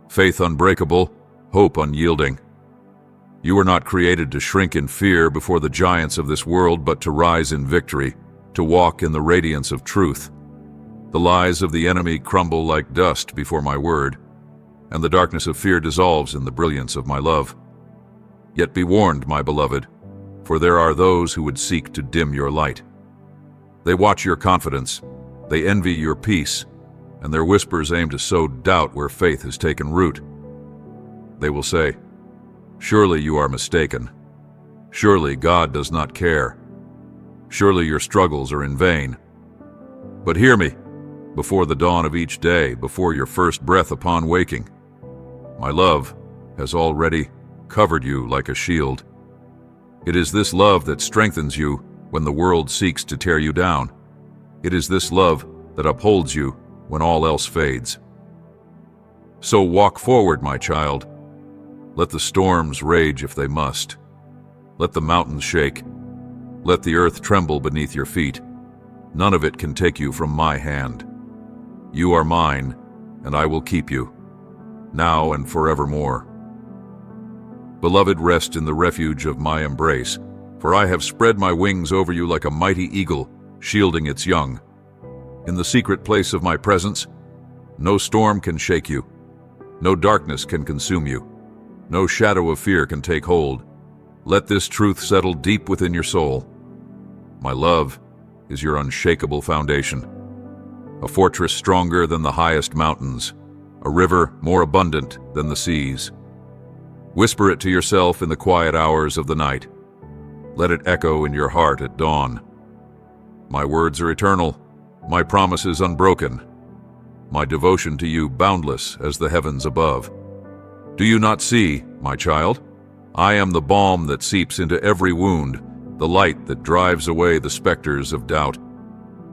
Faith unbreakable, hope unyielding. You were not created to shrink in fear before the giants of this world, but to rise in victory, to walk in the radiance of truth. The lies of the enemy crumble like dust before my word, and the darkness of fear dissolves in the brilliance of my love. Yet be warned, my beloved, for there are those who would seek to dim your light. They watch your confidence, they envy your peace, and their whispers aim to sow doubt where faith has taken root. They will say, "Surely you are mistaken. Surely God does not care. Surely your struggles are in vain." But hear me, before the dawn of each day, before your first breath upon waking, my love has already covered you like a shield. It is this love that strengthens you when the world seeks to tear you down. It is this love that upholds you when all else fades. So walk forward, my child. Let the storms rage if they must. Let the mountains shake. Let the earth tremble beneath your feet. None of it can take you from my hand. You are mine, and I will keep you, now and forevermore. Beloved, rest in the refuge of my embrace, for I have spread my wings over you like a mighty eagle, shielding its young. In the secret place of my presence, no storm can shake you, no darkness can consume you, no shadow of fear can take hold. Let this truth settle deep within your soul. My love is your unshakable foundation, a fortress stronger than the highest mountains, a river more abundant than the seas. Whisper it to yourself in the quiet hours of the night. Let it echo in your heart at dawn. My words are eternal, my promises unbroken, my devotion to you boundless as the heavens above. Do you not see, my child? I am the balm that seeps into every wound, the light that drives away the specters of doubt.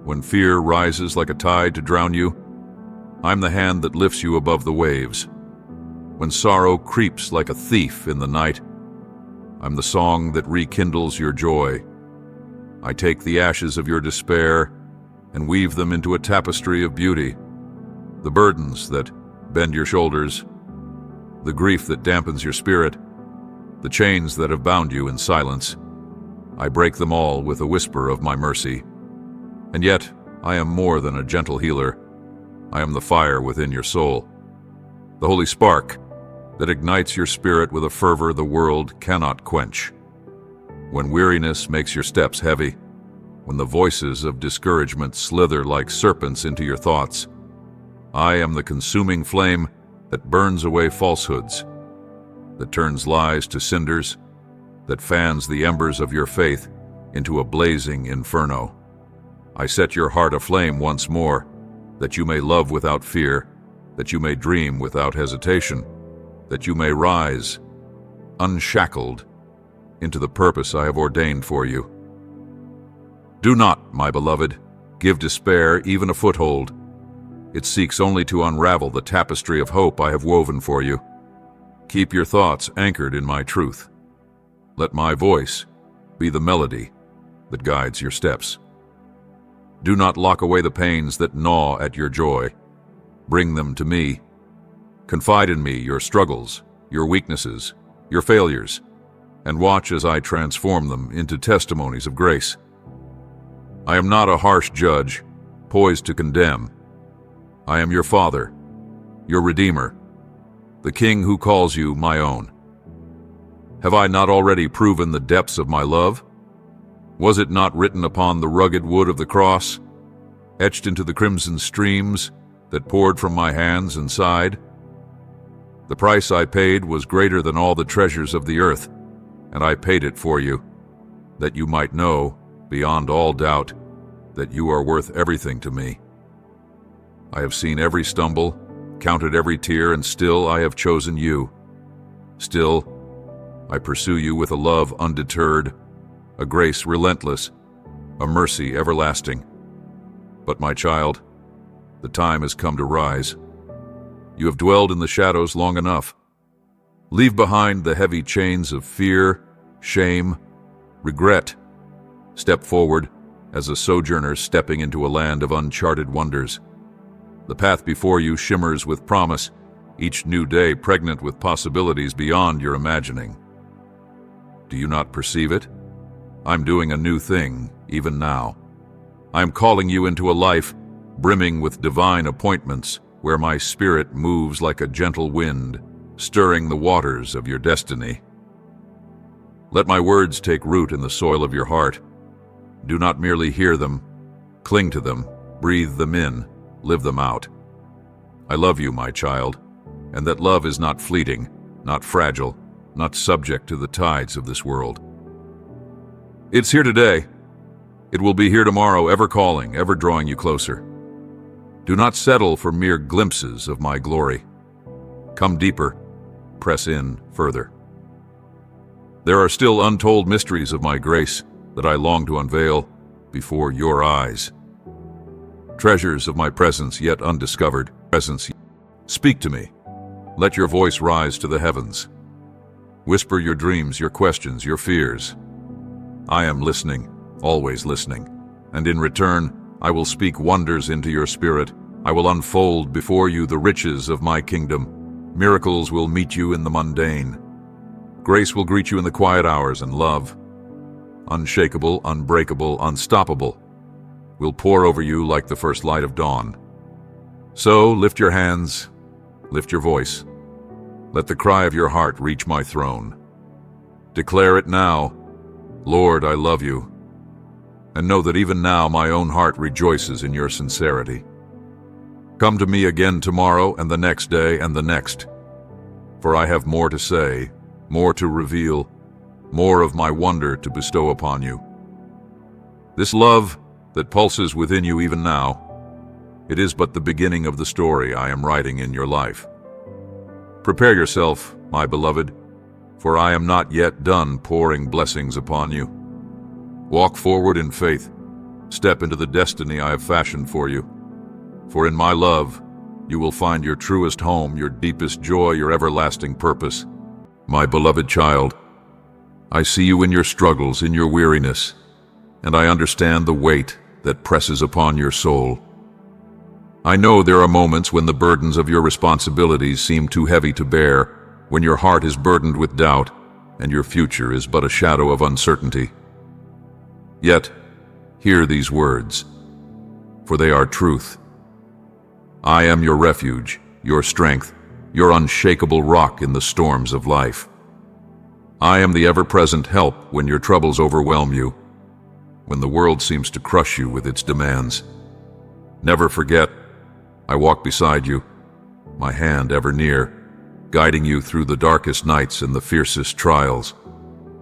When fear rises like a tide to drown you, I'm the hand that lifts you above the waves. When sorrow creeps like a thief in the night, I'm the song that rekindles your joy. I take the ashes of your despair and weave them into a tapestry of beauty. The burdens that bend your shoulders, the grief that dampens your spirit, the chains that have bound you in silence, I break them all with a whisper of my mercy. And yet, I am more than a gentle healer. I am the fire within your soul, the holy spark that ignites your spirit with a fervor the world cannot quench. When weariness makes your steps heavy, when the voices of discouragement slither like serpents into your thoughts, I am the consuming flame that burns away falsehoods, that turns lies to cinders, that fans the embers of your faith into a blazing inferno. I set your heart aflame once more, that you may love without fear, that you may dream without hesitation, that you may rise, unshackled, into the purpose I have ordained for you. Do not, my beloved, give despair even a foothold. It seeks only to unravel the tapestry of hope I have woven for you. Keep your thoughts anchored in my truth. Let my voice be the melody that guides your steps. Do not lock away the pains that gnaw at your joy. Bring them to me. Confide in me your struggles, your weaknesses, your failures, and watch as I transform them into testimonies of grace. I am not a harsh judge, poised to condemn. I am your Father, your Redeemer, the King who calls you my own. Have I not already proven the depths of my love? Was it not written upon the rugged wood of the cross, etched into the crimson streams that poured from my hands and side? The price I paid was greater than all the treasures of the earth, and I paid it for you, that you might know, beyond all doubt, that you are worth everything to me. I have seen every stumble, counted every tear, and still I have chosen you. Still, I pursue you with a love undeterred, a grace relentless, a mercy everlasting. But my child, the time has come to rise. You have dwelled in the shadows long enough. Leave behind the heavy chains of fear, shame, regret. Step forward as a sojourner stepping into a land of uncharted wonders. The path before you shimmers with promise, each new day pregnant with possibilities beyond your imagining. Do you not perceive it? I'm doing a new thing, even now. I'm calling you into a life brimming with divine appointments, where my spirit moves like a gentle wind, stirring the waters of your destiny. Let my words take root in the soil of your heart. Do not merely hear them, cling to them, breathe them in, live them out. I love you, my child, and that love is not fleeting, not fragile, not subject to the tides of this world. It's here today. It will be here tomorrow, ever calling, ever drawing you closer. Do not settle for mere glimpses of my glory. Come deeper, press in further. There are still untold mysteries of my grace that I long to unveil before your eyes. Treasures of my presence yet undiscovered. Speak to me. Let your voice rise to the heavens. Whisper your dreams, your questions, your fears. I am listening, always listening, and in return, I will speak wonders into your spirit. I will unfold before you the riches of my kingdom. Miracles will meet you in the mundane. Grace will greet you in the quiet hours, and love, unshakable, unbreakable, unstoppable, will pour over you like the first light of dawn. So lift your hands, lift your voice. Let the cry of your heart reach my throne. Declare it now, Lord, I love you. And know that even now my own heart rejoices in your sincerity. Come to me again tomorrow and the next day and the next, for I have more to say, more to reveal, more of my wonder to bestow upon you. This love that pulses within you even now, it is but the beginning of the story I am writing in your life. Prepare yourself, my beloved, for I am not yet done pouring blessings upon you. Walk forward in faith. Step into the destiny I have fashioned for you. For in my love, you will find your truest home, your deepest joy, your everlasting purpose. My beloved child, I see you in your struggles, in your weariness, and I understand the weight that presses upon your soul. I know there are moments when the burdens of your responsibilities seem too heavy to bear, when your heart is burdened with doubt, and your future is but a shadow of uncertainty. Yet, hear these words, for they are truth. I am your refuge, your strength, your unshakable rock in the storms of life. I am the ever-present help when your troubles overwhelm you, when the world seems to crush you with its demands. Never forget, I walk beside you, my hand ever near, guiding you through the darkest nights and the fiercest trials.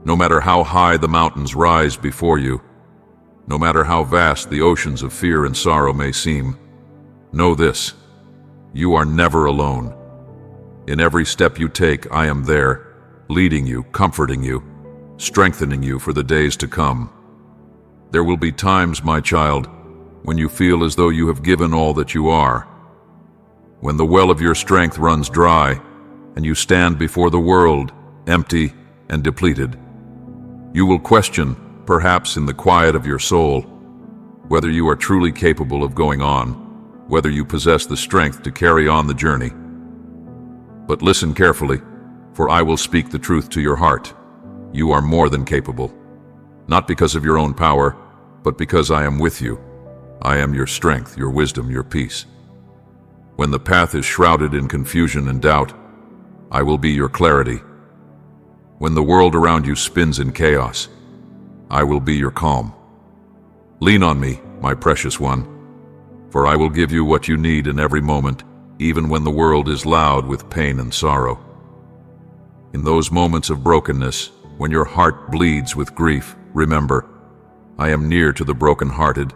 No matter how high the mountains rise before you, no matter how vast the oceans of fear and sorrow may seem, know this, you are never alone. In every step you take, I am there, leading you, comforting you, strengthening you for the days to come. There will be times, my child, when you feel as though you have given all that you are, when the well of your strength runs dry, and you stand before the world, empty and depleted. You will question, perhaps in the quiet of your soul, whether you are truly capable of going on, whether you possess the strength to carry on the journey. But listen carefully, for I will speak the truth to your heart. You are more than capable, not because of your own power, but because I am with you. I am your strength, your wisdom, your peace. When the path is shrouded in confusion and doubt, I will be your clarity. When the world around you spins in chaos, I will be your calm. Lean on me, my precious one, for I will give you what you need in every moment, even when the world is loud with pain and sorrow. In those moments of brokenness, when your heart bleeds with grief, remember, I am near to the broken-hearted,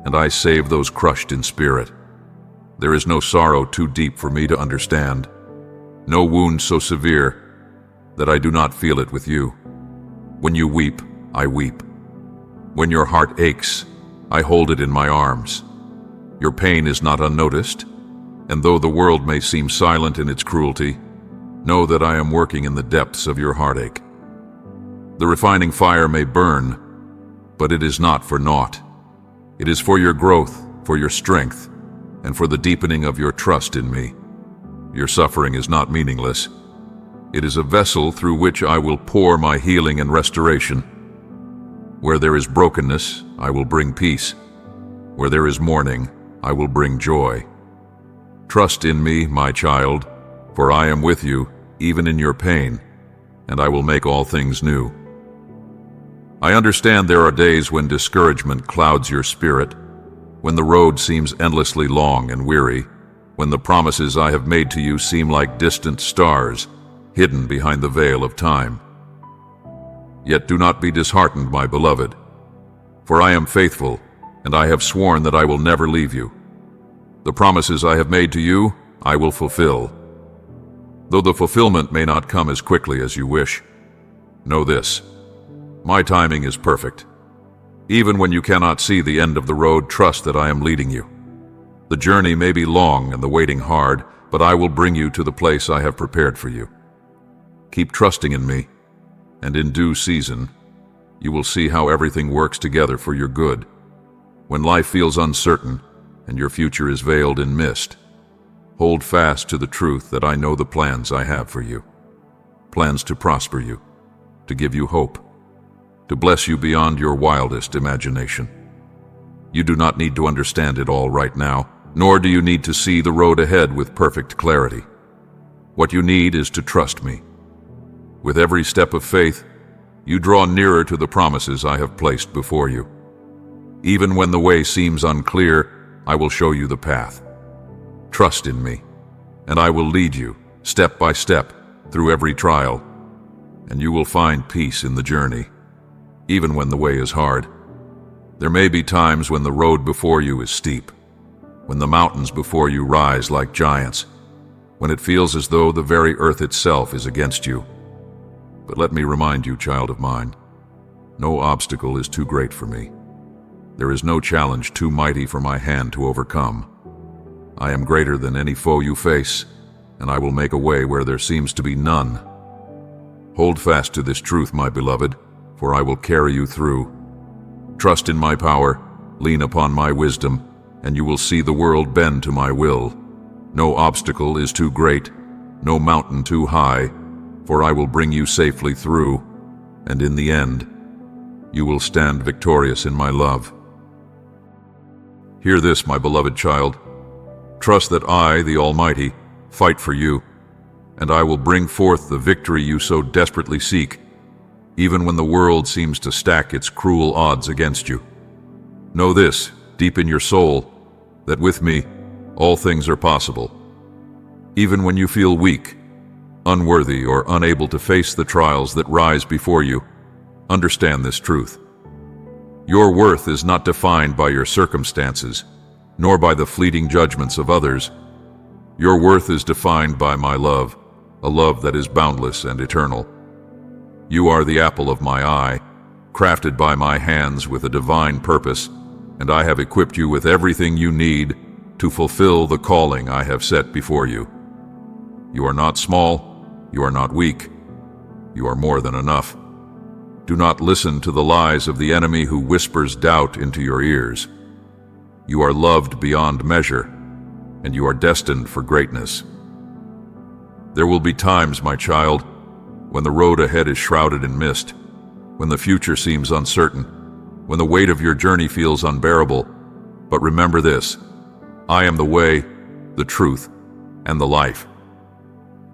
and I save those crushed in spirit. There is no sorrow too deep for me to understand, no wound so severe that I do not feel it with you. When you weep, I weep. When your heart aches, I hold it in my arms. Your pain is not unnoticed, and though the world may seem silent in its cruelty, know that I am working in the depths of your heartache. The refining fire may burn, but it is not for naught. It is for your growth, for your strength, and for the deepening of your trust in me. Your suffering is not meaningless. It is a vessel through which I will pour my healing and restoration. Where there is brokenness, I will bring peace. Where there is mourning, I will bring joy. Trust in me, my child, for I am with you, even in your pain, and I will make all things new. I understand there are days when discouragement clouds your spirit, when the road seems endlessly long and weary, when the promises I have made to you seem like distant stars, hidden behind the veil of time. Yet do not be disheartened, my beloved, for I am faithful, and I have sworn that I will never leave you. The promises I have made to you, I will fulfill. Though the fulfillment may not come as quickly as you wish, know this: my timing is perfect. Even when you cannot see the end of the road, trust that I am leading you. The journey may be long and the waiting hard, but I will bring you to the place I have prepared for you. Keep trusting in me, and in due season, you will see how everything works together for your good. When life feels uncertain and your future is veiled in mist, hold fast to the truth that I know the plans I have for you. Plans to prosper you, to give you hope, to bless you beyond your wildest imagination. You do not need to understand it all right now, nor do you need to see the road ahead with perfect clarity. What you need is to trust me. With every step of faith, you draw nearer to the promises I have placed before you. Even when the way seems unclear, I will show you the path. Trust in me, and I will lead you, step by step, through every trial, and you will find peace in the journey, even when the way is hard. There may be times when the road before you is steep, when the mountains before you rise like giants, when it feels as though the very earth itself is against you. But let me remind you, child of mine, no obstacle is too great for me. There is no challenge too mighty for my hand to overcome. I am greater than any foe you face, and I will make a way where there seems to be none. Hold fast to this truth, my beloved, for I will carry you through. Trust in my power, lean upon my wisdom, and you will see the world bend to my will. No obstacle is too great, no mountain too high, for I will bring you safely through, and in the end, you will stand victorious in my love. Hear this, my beloved child. Trust that I, the Almighty, fight for you, and I will bring forth the victory you so desperately seek, even when the world seems to stack its cruel odds against you. Know this, deep in your soul, that with me, all things are possible. Even when you feel weak, unworthy, or unable to face the trials that rise before you, understand this truth. Your worth is not defined by your circumstances, nor by the fleeting judgments of others. Your worth is defined by my love, a love that is boundless and eternal. You are the apple of my eye, crafted by my hands with a divine purpose, and I have equipped you with everything you need to fulfill the calling I have set before you. You are not small, you are not weak, you are more than enough. Do not listen to the lies of the enemy who whispers doubt into your ears. You are loved beyond measure, and you are destined for greatness. There will be times, my child, when the road ahead is shrouded in mist, when the future seems uncertain, when the weight of your journey feels unbearable. But remember this: I am the way, the truth, and the life.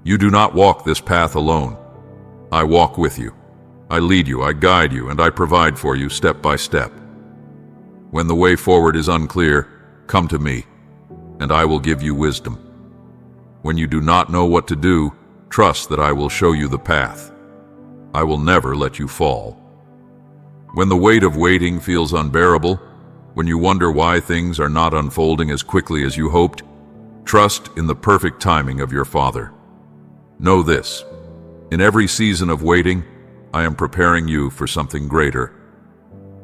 You do not walk this path alone. I walk with you. I lead you, I guide you, and I provide for you step by step. When the way forward is unclear, come to me, and I will give you wisdom. When you do not know what to do, trust that I will show you the path. I will never let you fall. When the weight of waiting feels unbearable, when you wonder why things are not unfolding as quickly as you hoped, trust in the perfect timing of your Father. Know this: in every season of waiting, I am preparing you for something greater.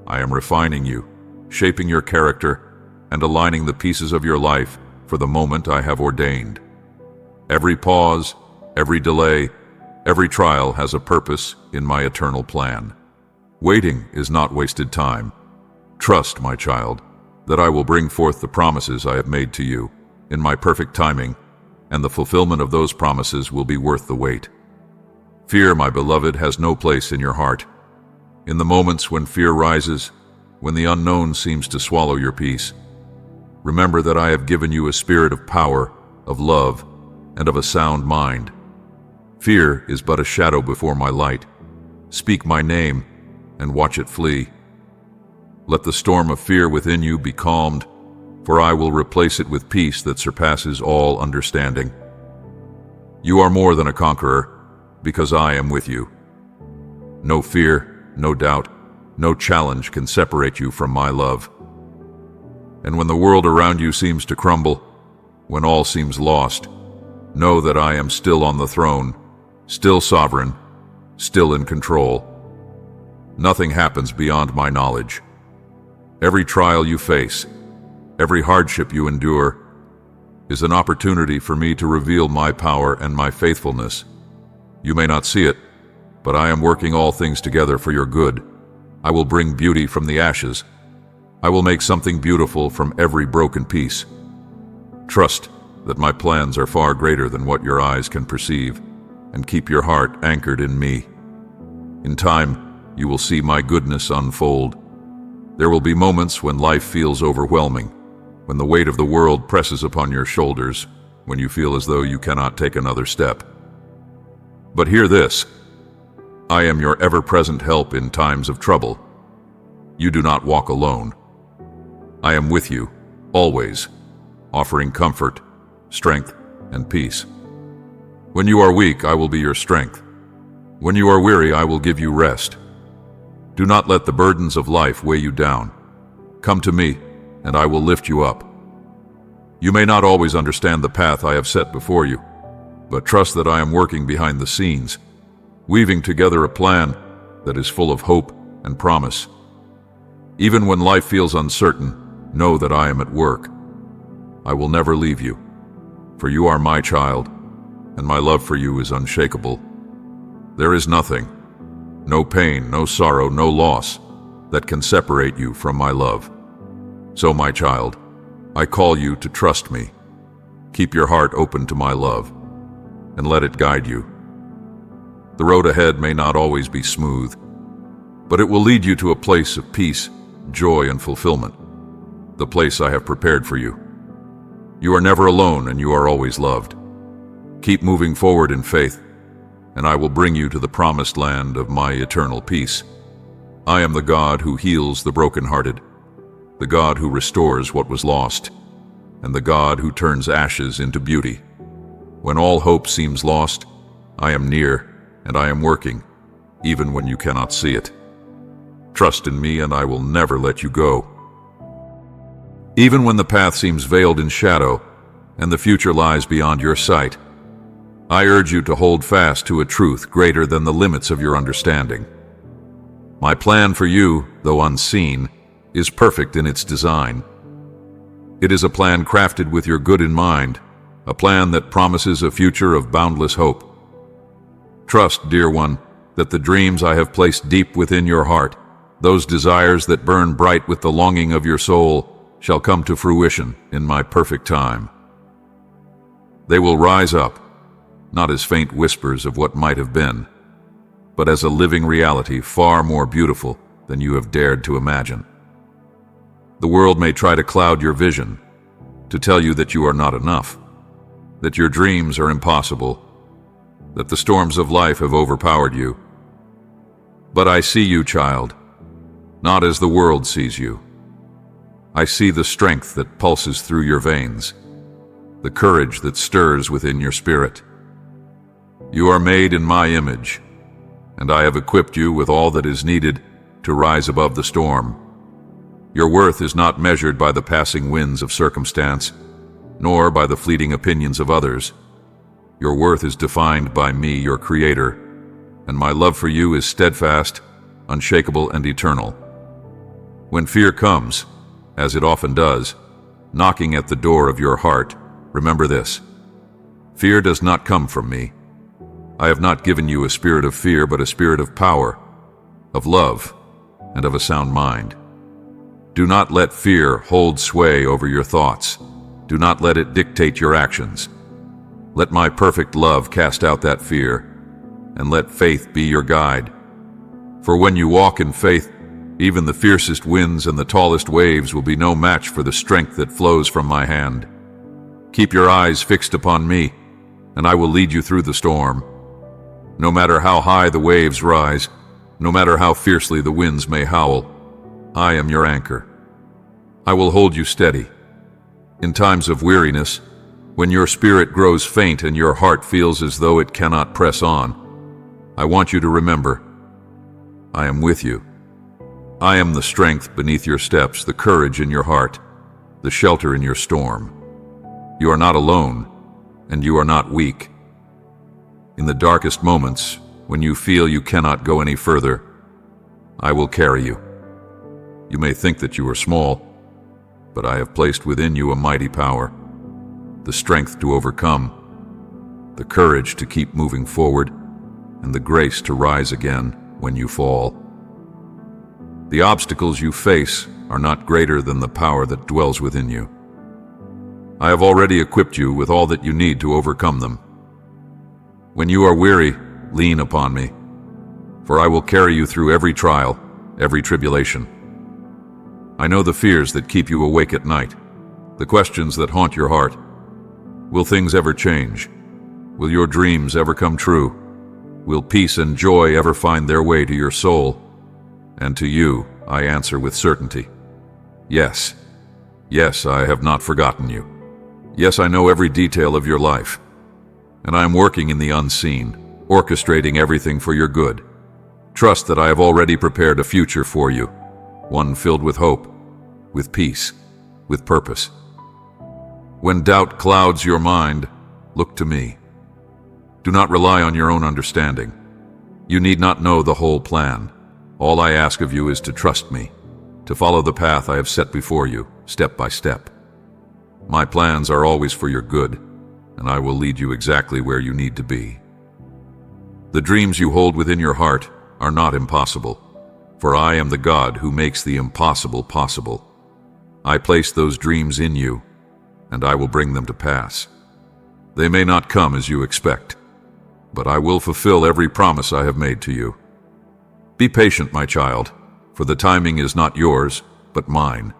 I am refining you, shaping your character, and aligning the pieces of your life for the moment I have ordained. Every pause, every delay, every trial has a purpose in my eternal plan. Waiting is not wasted time. Trust, my child, that I will bring forth the promises I have made to you in my perfect timing, and the fulfillment of those promises will be worth the wait. Fear, my beloved, has no place in your heart. In the moments when fear rises, when the unknown seems to swallow your peace, remember that I have given you a spirit of power, of love, and of a sound mind. Fear is but a shadow before my light. Speak my name and watch it flee. Let the storm of fear within you be calmed, for I will replace it with peace that surpasses all understanding. You are more than a conqueror, because I am with you. No fear, no doubt, no challenge can separate you from my love. And when the world around you seems to crumble, when all seems lost, know that I am still on the throne, still sovereign, still in control. Nothing happens beyond my knowledge. Every trial you face, every hardship you endure, is an opportunity for me to reveal my power and my faithfulness. You may not see it, but I am working all things together for your good. I will bring beauty from the ashes. I will make something beautiful from every broken piece. Trust that my plans are far greater than what your eyes can perceive, and keep your heart anchored in me. In time, you will see my goodness unfold. There will be moments when life feels overwhelming, when the weight of the world presses upon your shoulders, when you feel as though you cannot take another step. But hear this: I am your ever-present help in times of trouble. You do not walk alone. I am with you, always, offering comfort, strength, and peace. When you are weak, I will be your strength. When you are weary, I will give you rest. Do not let the burdens of life weigh you down. Come to me, and I will lift you up. You may not always understand the path I have set before you, but trust that I am working behind the scenes, weaving together a plan that is full of hope and promise. Even when life feels uncertain, know that I am at work. I will never leave you, for you are my child, and my love for you is unshakable. There is nothing, no pain, no sorrow, no loss, that can separate you from my love. So, my child, I call you to trust me. Keep your heart open to my love, and let it guide you. The road ahead may not always be smooth, but it will lead you to a place of peace, joy, and fulfillment, the place I have prepared for you. You are never alone, and you are always loved. Keep moving forward in faith, and I will bring you to the promised land of my eternal peace. I am the God who heals the brokenhearted, the God who restores what was lost, and the God who turns ashes into beauty. When all hope seems lost, I am near, and I am working, even when you cannot see it. Trust in me, and I will never let you go. Even when the path seems veiled in shadow, and the future lies beyond your sight, I urge you to hold fast to a truth greater than the limits of your understanding. My plan for you, though unseen, is perfect in its design. It is a plan crafted with your good in mind, a plan that promises a future of boundless hope. Trust, dear one, that the dreams I have placed deep within your heart, those desires that burn bright with the longing of your soul, shall come to fruition in my perfect time. They will rise up, not as faint whispers of what might have been, but as a living reality far more beautiful than you have dared to imagine. The world may try to cloud your vision, to tell you that you are not enough, that your dreams are impossible, that the storms of life have overpowered you. But I see you, child, not as the world sees you. I see the strength that pulses through your veins, the courage that stirs within your spirit. You are made in my image, and I have equipped you with all that is needed to rise above the storm. Your worth is not measured by the passing winds of circumstance, nor by the fleeting opinions of others. Your worth is defined by me, your Creator, and my love for you is steadfast, unshakable, and eternal. When fear comes, as it often does, knocking at the door of your heart, remember this: fear does not come from me. I have not given you a spirit of fear, but a spirit of power, of love, and of a sound mind. Do not let fear hold sway over your thoughts. Do not let it dictate your actions. Let my perfect love cast out that fear, and let faith be your guide. For when you walk in faith, even the fiercest winds and the tallest waves will be no match for the strength that flows from my hand. Keep your eyes fixed upon me, and I will lead you through the storm. No matter how high the waves rise, no matter how fiercely the winds may howl, I am your anchor. I will hold you steady. In times of weariness, when your spirit grows faint and your heart feels as though it cannot press on, I want you to remember, I am with you. I am the strength beneath your steps, the courage in your heart, the shelter in your storm. You are not alone, and you are not weak. In the darkest moments, when you feel you cannot go any further, I will carry you. You may think that you are small, but I have placed within you a mighty power, the strength to overcome, the courage to keep moving forward, and the grace to rise again when you fall. The obstacles you face are not greater than the power that dwells within you. I have already equipped you with all that you need to overcome them. When you are weary, lean upon me, for I will carry you through every trial, every tribulation. I know the fears that keep you awake at night, the questions that haunt your heart. Will things ever change? Will your dreams ever come true? Will peace and joy ever find their way to your soul? And to you, I answer with certainty. Yes. Yes, I have not forgotten you. Yes, I know every detail of your life. And I am working in the unseen, orchestrating everything for your good. Trust that I have already prepared a future for you, one filled with hope, with peace, with purpose. When doubt clouds your mind, look to me. Do not rely on your own understanding. You need not know the whole plan. All I ask of you is to trust me, to follow the path I have set before you, step by step. My plans are always for your good, and I will lead you exactly where you need to be. The dreams you hold within your heart are not impossible, for I am the God who makes the impossible possible. I place those dreams in you, and I will bring them to pass. They may not come as you expect, but I will fulfill every promise I have made to you. Be patient, my child, for the timing is not yours, but mine.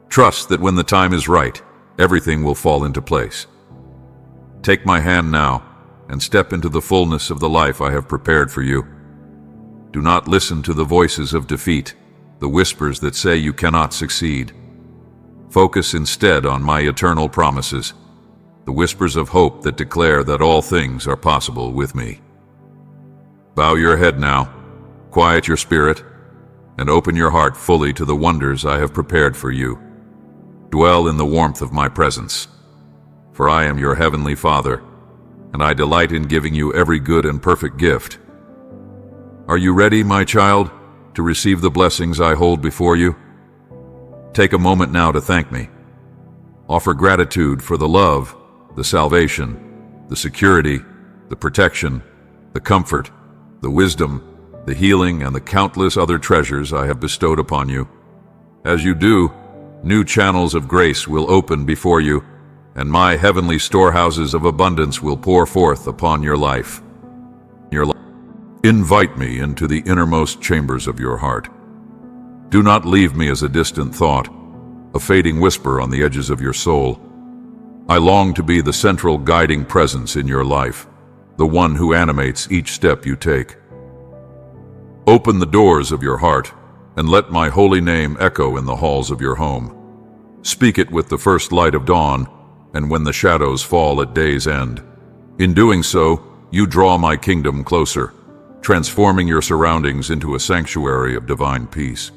Trust that when the time is right, everything will fall into place. Take my hand now and step into the fullness of the life I have prepared for you. Do not listen to the voices of defeat, the whispers that say you cannot succeed. Focus instead on my eternal promises, the whispers of hope that declare that all things are possible with me. Bow your head now, quiet your spirit, and open your heart fully to the wonders I have prepared for you. Dwell in the warmth of my presence, for I am your heavenly Father, and I delight in giving you every good and perfect gift. Are you ready, my child, to receive the blessings I hold before you? Take a moment now to thank me. Offer gratitude for the love, the salvation, the security, the protection, the comfort, the wisdom, the healing, and the countless other treasures I have bestowed upon you. As you do, new channels of grace will open before you, and my heavenly storehouses of abundance will pour forth upon your life. Invite me into the innermost chambers of your heart. Do not leave me as a distant thought, a fading whisper on the edges of your soul. I long to be the central guiding presence in your life, the one who animates each step you take. Open the doors of your heart, and let my holy name echo in the halls of your home. Speak it with the first light of dawn, and when the shadows fall at day's end. In doing so, you draw my kingdom closer, transforming your surroundings into a sanctuary of divine peace.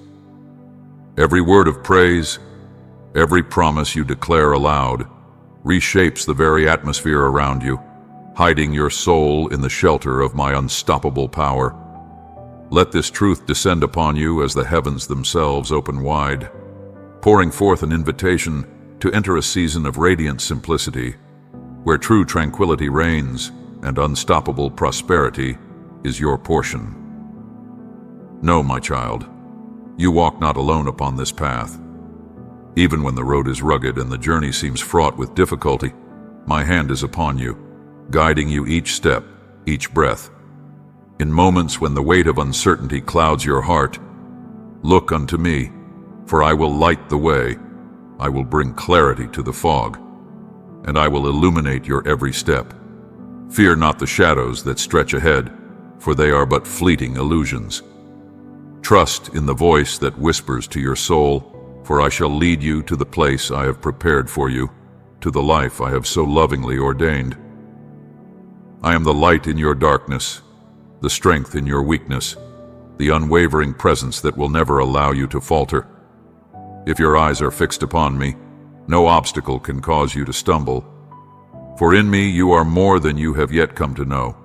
Every word of praise, every promise you declare aloud, reshapes the very atmosphere around you, hiding your soul in the shelter of my unstoppable power. Let this truth descend upon you as the heavens themselves open wide, pouring forth an invitation to enter a season of radiant simplicity, where true tranquility reigns and unstoppable prosperity is your portion. No, my child, you walk not alone upon this path. Even when the road is rugged and the journey seems fraught with difficulty, my hand is upon you, guiding you each step, each breath. In moments when the weight of uncertainty clouds your heart, look unto me, for I will light the way. I will bring clarity to the fog, and I will illuminate your every step. Fear not the shadows that stretch ahead, for they are but fleeting illusions. Trust in the voice that whispers to your soul, for I shall lead you to the place I have prepared for you, to the life I have so lovingly ordained. I am the light in your darkness, the strength in your weakness, the unwavering presence that will never allow you to falter. If your eyes are fixed upon me, no obstacle can cause you to stumble. For in me you are more than you have yet come to know.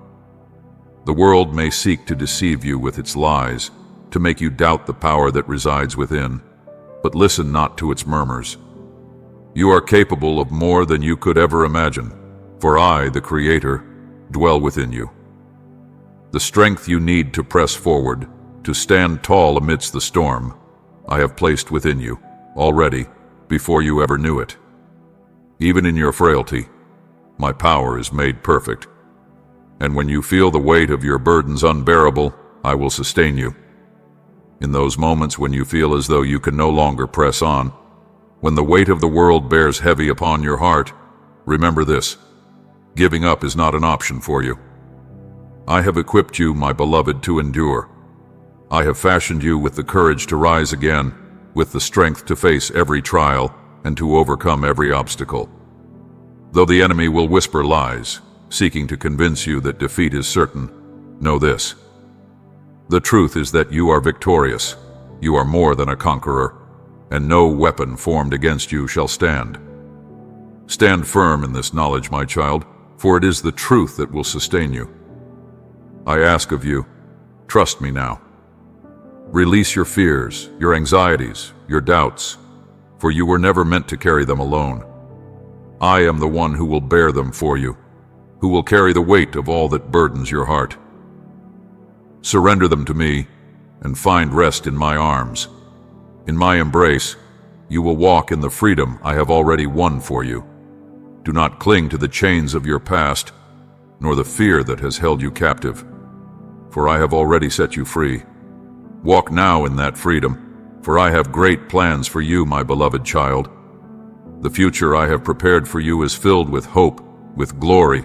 The world may seek to deceive you with its lies, to make you doubt the power that resides within, but listen not to its murmurs. You are capable of more than you could ever imagine, for I, the Creator, dwell within you. The strength you need to press forward, to stand tall amidst the storm, I have placed within you, already, before you ever knew it. Even in your frailty, my power is made perfect. And when you feel the weight of your burdens unbearable, I will sustain you. In those moments when you feel as though you can no longer press on, when the weight of the world bears heavy upon your heart, remember this: giving up is not an option for you. I have equipped you, my beloved, to endure. I have fashioned you with the courage to rise again, with the strength to face every trial and to overcome every obstacle. Though the enemy will whisper lies, seeking to convince you that defeat is certain, know this: the truth is that you are victorious, you are more than a conqueror, and no weapon formed against you shall stand. Stand firm in this knowledge, my child, for it is the truth that will sustain you. I ask of you, trust me now. Release your fears, your anxieties, your doubts, for you were never meant to carry them alone. I am the one who will bear them for you, who will carry the weight of all that burdens your heart. Surrender them to me and find rest in my arms. In my embrace, you will walk in the freedom I have already won for you. Do not cling to the chains of your past, nor the fear that has held you captive, for I have already set you free. Walk now in that freedom, for I have great plans for you, my beloved child. The future I have prepared for you is filled with hope, with glory,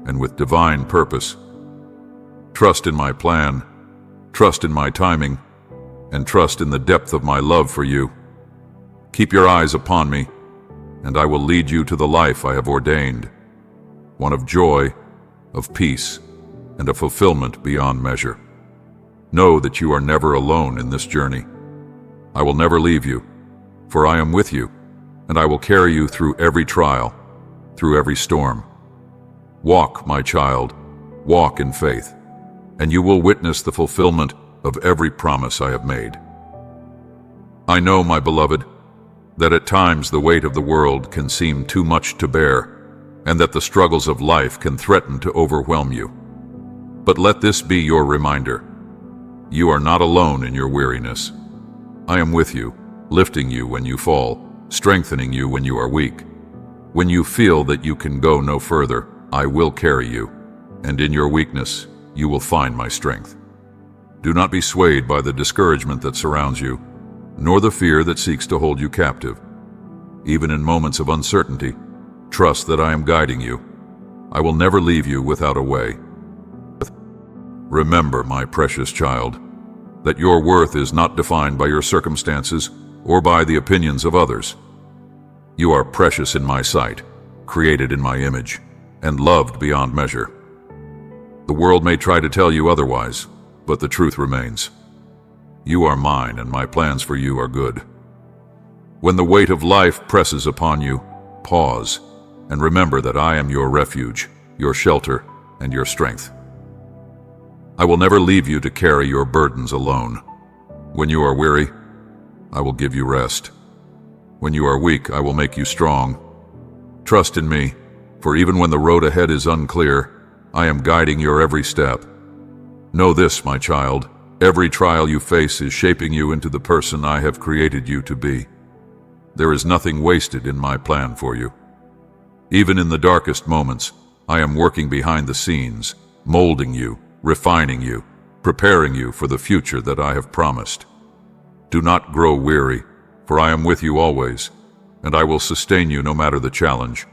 and with divine purpose. Trust in my plan, trust in my timing, and trust in the depth of my love for you. Keep your eyes upon me, and I will lead you to the life I have ordained, one of joy, of peace, and a fulfillment beyond measure. Know that you are never alone in this journey. I will never leave you, for I am with you, and I will carry you through every trial, through every storm. Walk, my child, walk in faith, and you will witness the fulfillment of every promise I have made. I know, my beloved, that at times the weight of the world can seem too much to bear, and that the struggles of life can threaten to overwhelm you. But let this be your reminder: you are not alone in your weariness. I am with you, lifting you when you fall, strengthening you when you are weak. When you feel that you can go no further, I will carry you, and in your weakness, you will find my strength. Do not be swayed by the discouragement that surrounds you, nor the fear that seeks to hold you captive. Even in moments of uncertainty, trust that I am guiding you. I will never leave you without a way. Remember, my precious child, that your worth is not defined by your circumstances or by the opinions of others. You are precious in my sight, created in my image, and loved beyond measure. The world may try to tell you otherwise, but the truth remains. You are mine, and my plans for you are good. When the weight of life presses upon you, pause and remember that I am your refuge, your shelter, and your strength. I will never leave you to carry your burdens alone. When you are weary, I will give you rest. When you are weak, I will make you strong. Trust in me, for even when the road ahead is unclear, I am guiding your every step. Know this, my child, every trial you face is shaping you into the person I have created you to be. There is nothing wasted in my plan for you. Even in the darkest moments, I am working behind the scenes, molding you, refining you, preparing you for the future that I have promised. Do not grow weary, for I am with you always, and I will sustain you no matter the challenge.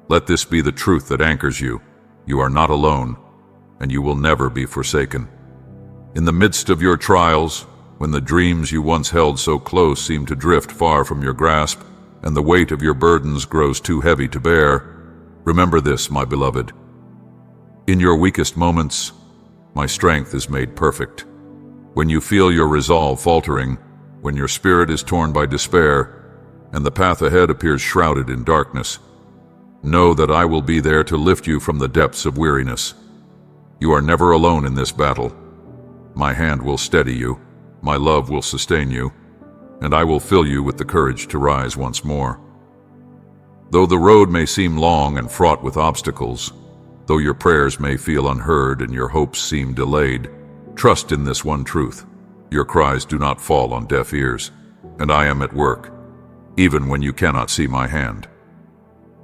Let this be the truth that anchors you. You are not alone, and you will never be forsaken. In the midst of your trials, when the dreams you once held so close seem to drift far from your grasp, and the weight of your burdens grows too heavy to bear, remember this, my beloved. In your weakest moments, my strength is made perfect. When you feel your resolve faltering, when your spirit is torn by despair, and the path ahead appears shrouded in darkness, know that I will be there to lift you from the depths of weariness. You are never alone in this battle. My hand will steady you, my love will sustain you, and I will fill you with the courage to rise once more. Though the road may seem long and fraught with obstacles, though your prayers may feel unheard and your hopes seem delayed, trust in this one truth. Your cries do not fall on deaf ears, and I am at work, even when you cannot see my hand.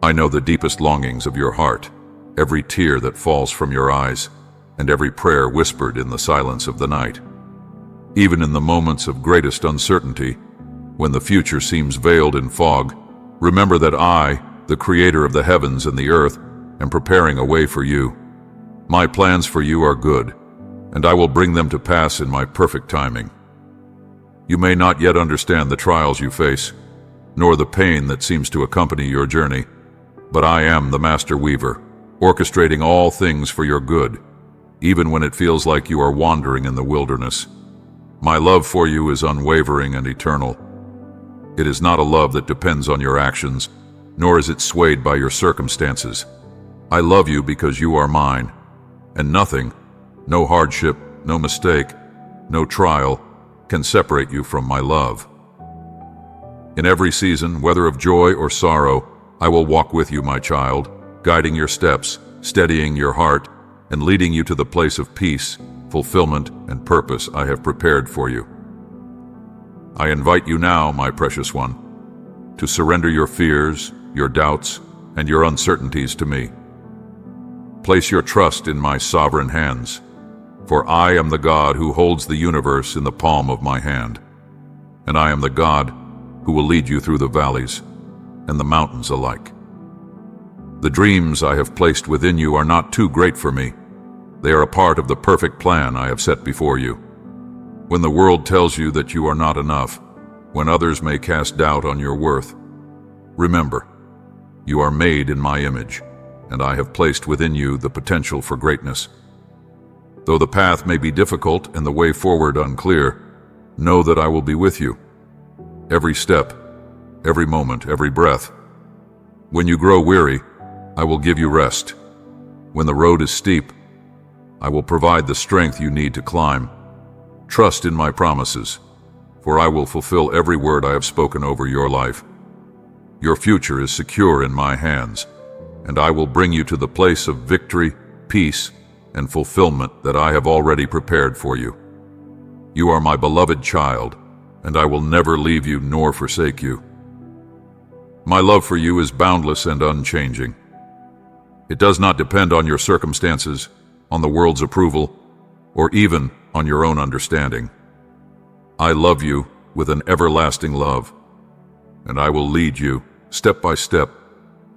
I know the deepest longings of your heart, every tear that falls from your eyes, and every prayer whispered in the silence of the night. Even in the moments of greatest uncertainty, when the future seems veiled in fog, remember that I, the creator of the heavens and the earth, am preparing a way for you. My plans for you are good, and I will bring them to pass in my perfect timing. You may not yet understand the trials you face, nor the pain that seems to accompany your journey, but I am the Master Weaver, orchestrating all things for your good, even when it feels like you are wandering in the wilderness. My love for you is unwavering and eternal. It is not a love that depends on your actions, nor is it swayed by your circumstances. I love you because you are mine, and nothing, no hardship, no mistake, no trial, can separate you from my love. In every season, whether of joy or sorrow, I will walk with you, my child, guiding your steps, steadying your heart, and leading you to the place of peace, fulfillment, and purpose I have prepared for you. I invite you now, my precious one, to surrender your fears, your doubts, and your uncertainties to me. Place your trust in my sovereign hands, for I am the God who holds the universe in the palm of my hand, and I am the God who will lead you through the valleys and the mountains alike. The dreams I have placed within you are not too great for me. They are a part of the perfect plan I have set before you. When the world tells you that you are not enough, when others may cast doubt on your worth, remember, you are made in my image, and I have placed within you the potential for greatness. Though the path may be difficult and the way forward unclear, know that I will be with you. Every step, every moment, every breath. When you grow weary, I will give you rest. When the road is steep, I will provide the strength you need to climb. Trust in my promises, for I will fulfill every word I have spoken over your life. Your future is secure in my hands, and I will bring you to the place of victory, peace, and fulfillment that I have already prepared for you. You are my beloved child, and I will never leave you nor forsake you. My love for you is boundless and unchanging. It does not depend on your circumstances, on the world's approval, or even on your own understanding. I love you with an everlasting love, and I will lead you, step by step,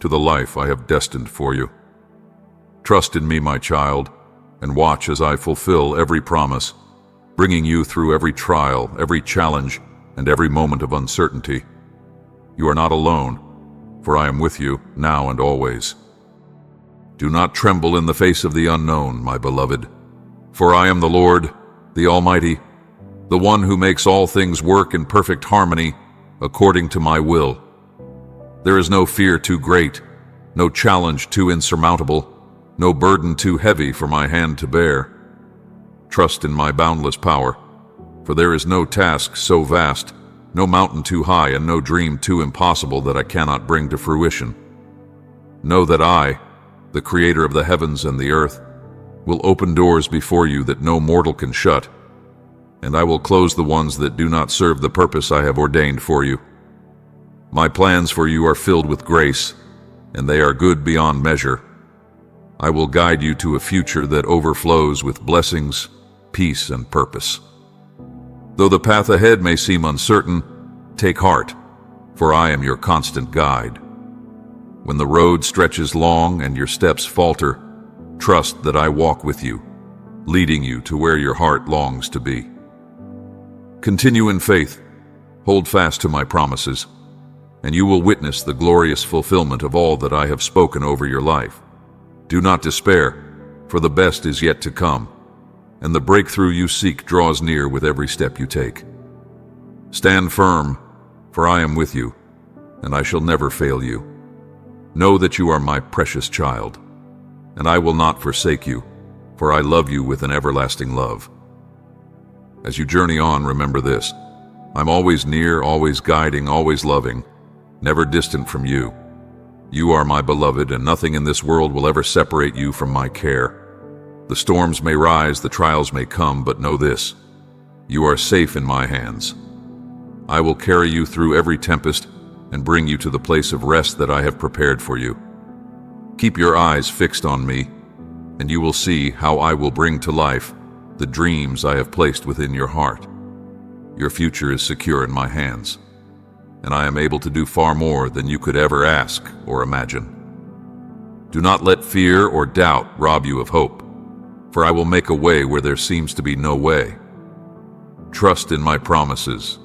to the life I have destined for you. Trust in me, my child, and watch as I fulfill every promise, bringing you through every trial, every challenge, and every moment of uncertainty. You are not alone, for I am with you now and always. Do not tremble in the face of the unknown, my beloved, for I am the Lord, the Almighty, the one who makes all things work in perfect harmony according to my will. There is no fear too great, no challenge too insurmountable, no burden too heavy for my hand to bear. Trust in my boundless power, for there is no task so vast, no mountain too high, and no dream too impossible that I cannot bring to fruition. Know that I, the Creator of the heavens and the earth, will open doors before you that no mortal can shut, and I will close the ones that do not serve the purpose I have ordained for you. My plans for you are filled with grace, and they are good beyond measure. I will guide you to a future that overflows with blessings, peace, and purpose. Though the path ahead may seem uncertain, take heart, for I am your constant guide. When the road stretches long and your steps falter, trust that I walk with you, leading you to where your heart longs to be. Continue in faith, hold fast to my promises, and you will witness the glorious fulfillment of all that I have spoken over your life. Do not despair, for the best is yet to come, and the breakthrough you seek draws near with every step you take. Stand firm, for I am with you, and I shall never fail you. Know that you are my precious child, and I will not forsake you, for I love you with an everlasting love. As you journey on, remember this: I'm always near, always guiding, always loving, never distant from you. You are my beloved, and nothing in this world will ever separate you from my care. The storms may rise, the trials may come, but know this: you are safe in my hands. I will carry you through every tempest and bring you to the place of rest that I have prepared for you. Keep your eyes fixed on me, and you will see how I will bring to life the dreams I have placed within your heart. Your future is secure in my hands, and I am able to do far more than you could ever ask or imagine. Do not let fear or doubt rob you of hope, for I will make a way where there seems to be no way. Trust in my promises,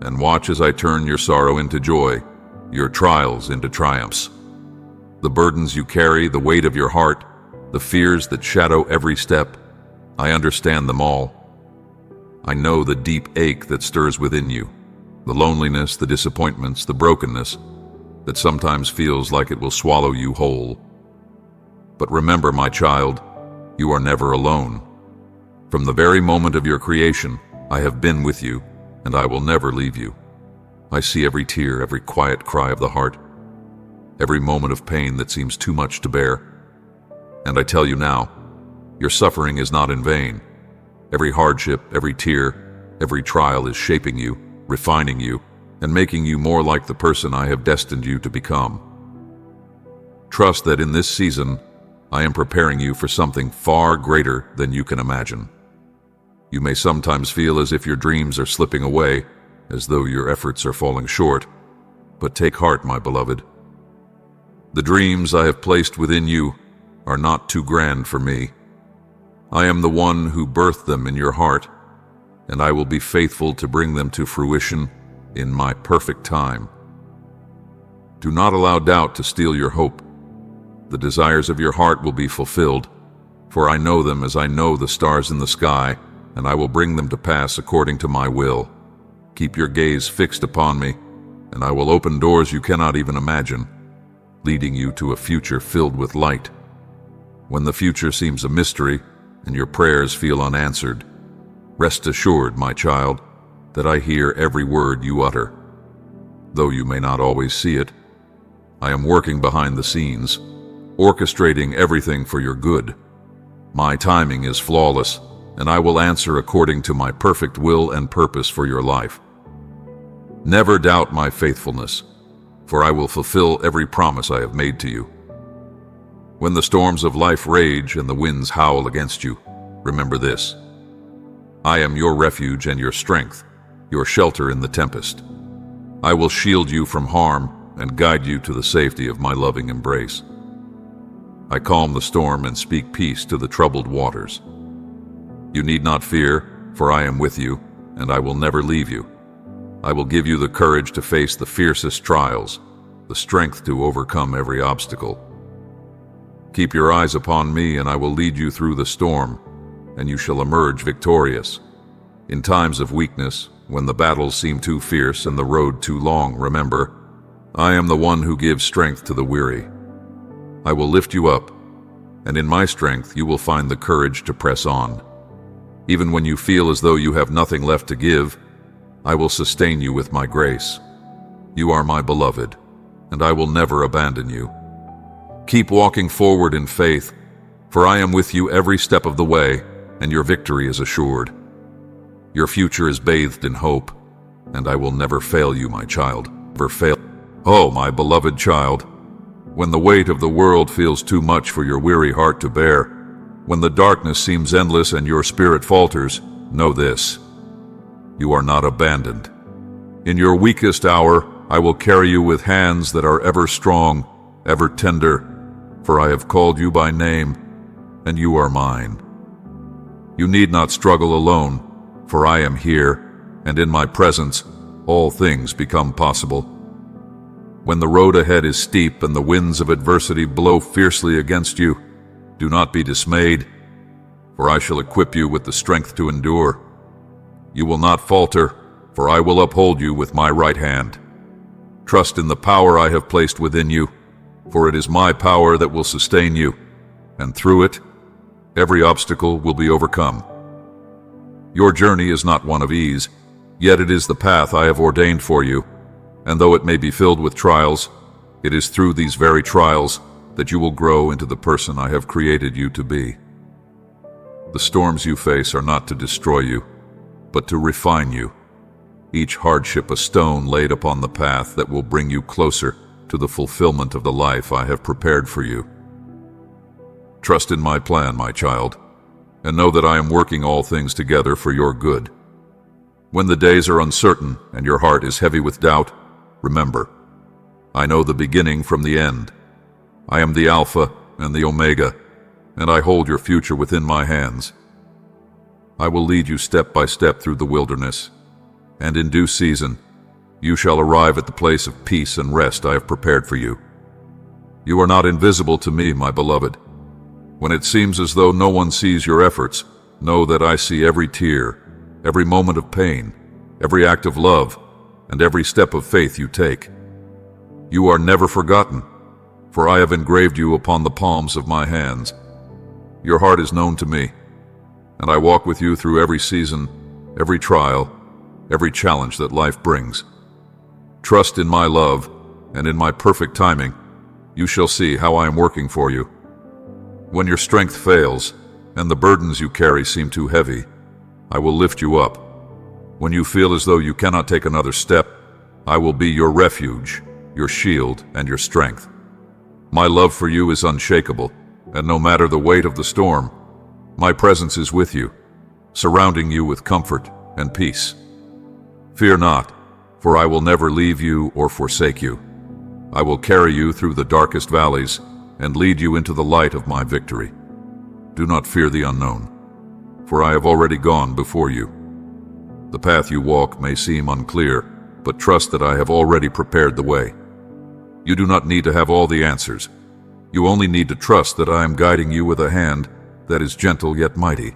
and watch as I turn your sorrow into joy, your trials into triumphs. The burdens you carry, the weight of your heart, the fears that shadow every step, I understand them all. I know the deep ache that stirs within you, the loneliness, the disappointments, the brokenness that sometimes feels like it will swallow you whole. But remember, my child, you are never alone. From the very moment of your creation, I have been with you, and I will never leave you. I see every tear, every quiet cry of the heart, every moment of pain that seems too much to bear. And I tell you now, your suffering is not in vain. Every hardship, every tear, every trial is shaping you, refining you, and making you more like the person I have destined you to become. Trust that in this season, I am preparing you for something far greater than you can imagine. You may sometimes feel as if your dreams are slipping away, as though your efforts are falling short, but take heart, my beloved. The dreams I have placed within you are not too grand for me. I am the one who birthed them in your heart, and I will be faithful to bring them to fruition in my perfect time. Do not allow doubt to steal your hope. The desires of your heart will be fulfilled, for I know them as I know the stars in the sky, and I will bring them to pass according to my will. Keep your gaze fixed upon me, and I will open doors you cannot even imagine, leading you to a future filled with light. When the future seems a mystery, and your prayers feel unanswered, rest assured, my child, that I hear every word you utter. Though you may not always see it, I am working behind the scenes, orchestrating everything for your good. My timing is flawless, and I will answer according to my perfect will and purpose for your life. Never doubt my faithfulness, for I will fulfill every promise I have made to you. When the storms of life rage and the winds howl against you, remember this: I am your refuge and your strength, your shelter in the tempest. I will shield you from harm and guide you to the safety of my loving embrace. I calm the storm and speak peace to the troubled waters. You need not fear, for I am with you, and I will never leave you. I will give you the courage to face the fiercest trials, the strength to overcome every obstacle. Keep your eyes upon me, and I will lead you through the storm, and you shall emerge victorious. In times of weakness, when the battles seem too fierce and the road too long, remember, I am the one who gives strength to the weary. I will lift you up, and in my strength you will find the courage to press on. Even when you feel as though you have nothing left to give, I will sustain you with my grace. You are my beloved, and I will never abandon you. Keep walking forward in faith, for I am with you every step of the way, and your victory is assured. Your future is bathed in hope, and I will never fail you, my child. Never fail. Oh, my beloved child, when the weight of the world feels too much for your weary heart to bear, when the darkness seems endless and your spirit falters, know this: you are not abandoned. In your weakest hour, I will carry you with hands that are ever strong, ever tender, for I have called you by name, and you are mine. You need not struggle alone, for I am here, and in my presence all things become possible. When the road ahead is steep and the winds of adversity blow fiercely against you, do not be dismayed, for I shall equip you with the strength to endure. You will not falter, for I will uphold you with my right hand. Trust in the power I have placed within you, for it is my power that will sustain you, and through it, every obstacle will be overcome. Your journey is not one of ease, yet it is the path I have ordained for you, and though it may be filled with trials, it is through these very trials that you will grow into the person I have created you to be. The storms you face are not to destroy you, but to refine you. Each hardship a stone laid upon the path that will bring you closer to the fulfillment of the life I have prepared for you. Trust in my plan, my child, and know that I am working all things together for your good. When the days are uncertain and your heart is heavy with doubt, remember, I know the beginning from the end. I am the Alpha and the Omega, and I hold your future within my hands. I will lead you step by step through the wilderness, and in due season, you shall arrive at the place of peace and rest I have prepared for you. You are not invisible to me, my beloved. When it seems as though no one sees your efforts, know that I see every tear, every moment of pain, every act of love, and every step of faith you take. You are never forgotten, for I have engraved you upon the palms of my hands. Your heart is known to me, and I walk with you through every season, every trial, every challenge that life brings. Trust in my love, and in my perfect timing, you shall see how I am working for you. When your strength fails, and the burdens you carry seem too heavy, I will lift you up. When you feel as though you cannot take another step, I will be your refuge, your shield, and your strength. My love for you is unshakable, and no matter the weight of the storm, my presence is with you, surrounding you with comfort and peace. Fear not, for I will never leave you or forsake you. I will carry you through the darkest valleys and lead you into the light of my victory. Do not fear the unknown, for I have already gone before you. The path you walk may seem unclear, but trust that I have already prepared the way. You do not need to have all the answers. You only need to trust that I am guiding you with a hand that is gentle yet mighty.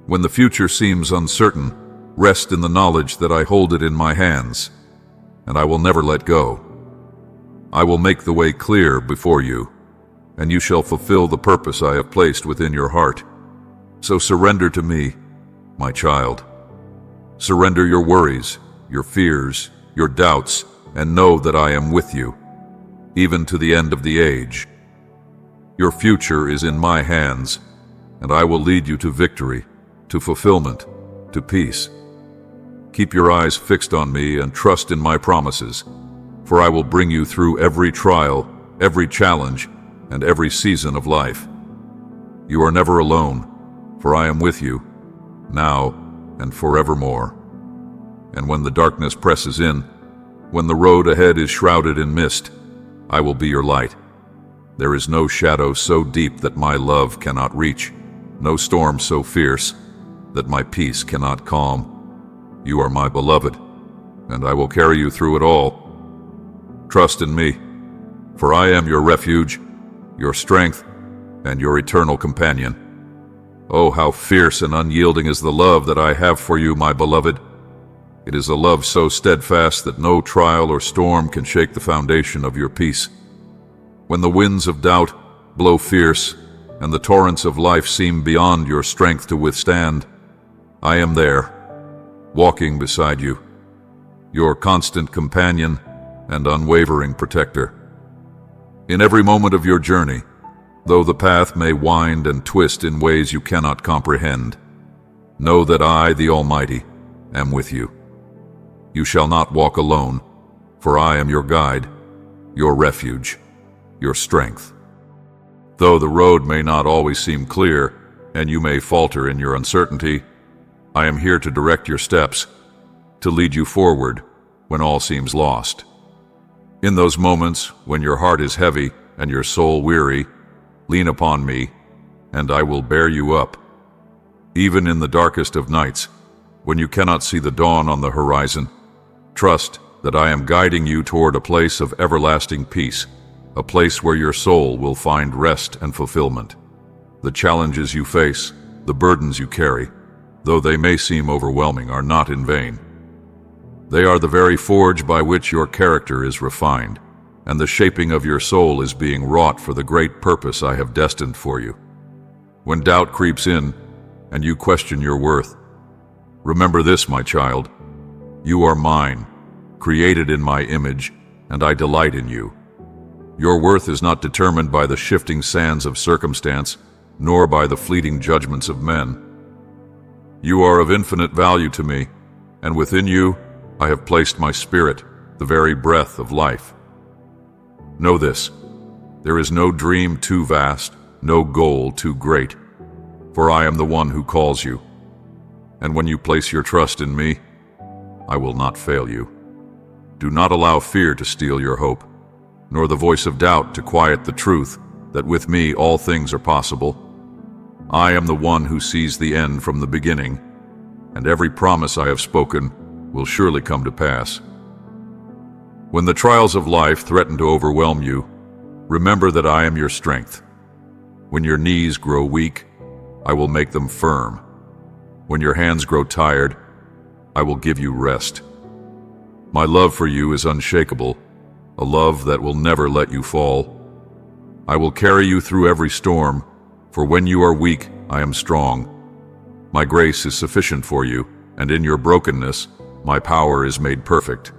When the future seems uncertain, rest in the knowledge that I hold it in my hands, and I will never let go. I will make the way clear before you, and you shall fulfill the purpose I have placed within your heart. So surrender to me, my child. Surrender your worries, your fears, your doubts, and know that I am with you, even to the end of the age. Your future is in my hands, and I will lead you to victory, to fulfillment, to peace. Keep your eyes fixed on me and trust in my promises, for I will bring you through every trial, every challenge, and every season of life. You are never alone, for I am with you, now and forevermore. And when the darkness presses in, when the road ahead is shrouded in mist, I will be your light. There is no shadow so deep that my love cannot reach, no storm so fierce that my peace cannot calm. You are my beloved, and I will carry you through it all. Trust in me, for I am your refuge, your strength, and your eternal companion. Oh, how fierce and unyielding is the love that I have for you, my beloved. It is a love so steadfast that no trial or storm can shake the foundation of your peace. When the winds of doubt blow fierce and the torrents of life seem beyond your strength to withstand, I am there, walking beside you, your constant companion and unwavering protector. In every moment of your journey, though the path may wind and twist in ways you cannot comprehend, know that I, the Almighty, am with you. You shall not walk alone, for I am your guide, your refuge, your strength. Though the road may not always seem clear, and you may falter in your uncertainty, I am here to direct your steps, to lead you forward when all seems lost. In those moments when your heart is heavy and your soul weary, lean upon me, and I will bear you up. Even in the darkest of nights, when you cannot see the dawn on the horizon, trust that I am guiding you toward a place of everlasting peace, a place where your soul will find rest and fulfillment. The challenges you face, the burdens you carry, though they may seem overwhelming, are not in vain. They are the very forge by which your character is refined, and the shaping of your soul is being wrought for the great purpose I have destined for you. When doubt creeps in, and you question your worth, remember this, my child. You are mine, created in my image, and I delight in you. Your worth is not determined by the shifting sands of circumstance, nor by the fleeting judgments of men. You are of infinite value to me, and within you I have placed my spirit, the very breath of life. Know this, there is no dream too vast, no goal too great, for I am the one who calls you. And when you place your trust in me, I will not fail you. Do not allow fear to steal your hope, nor the voice of doubt to quiet the truth that with me all things are possible. I am the one who sees the end from the beginning, and every promise I have spoken will surely come to pass. When the trials of life threaten to overwhelm you, remember that I am your strength. When your knees grow weak, I will make them firm. When your hands grow tired, I will give you rest. My love for you is unshakable, a love that will never let you fall. I will carry you through every storm, for when you are weak, I am strong. My grace is sufficient for you, and in your brokenness, my power is made perfect.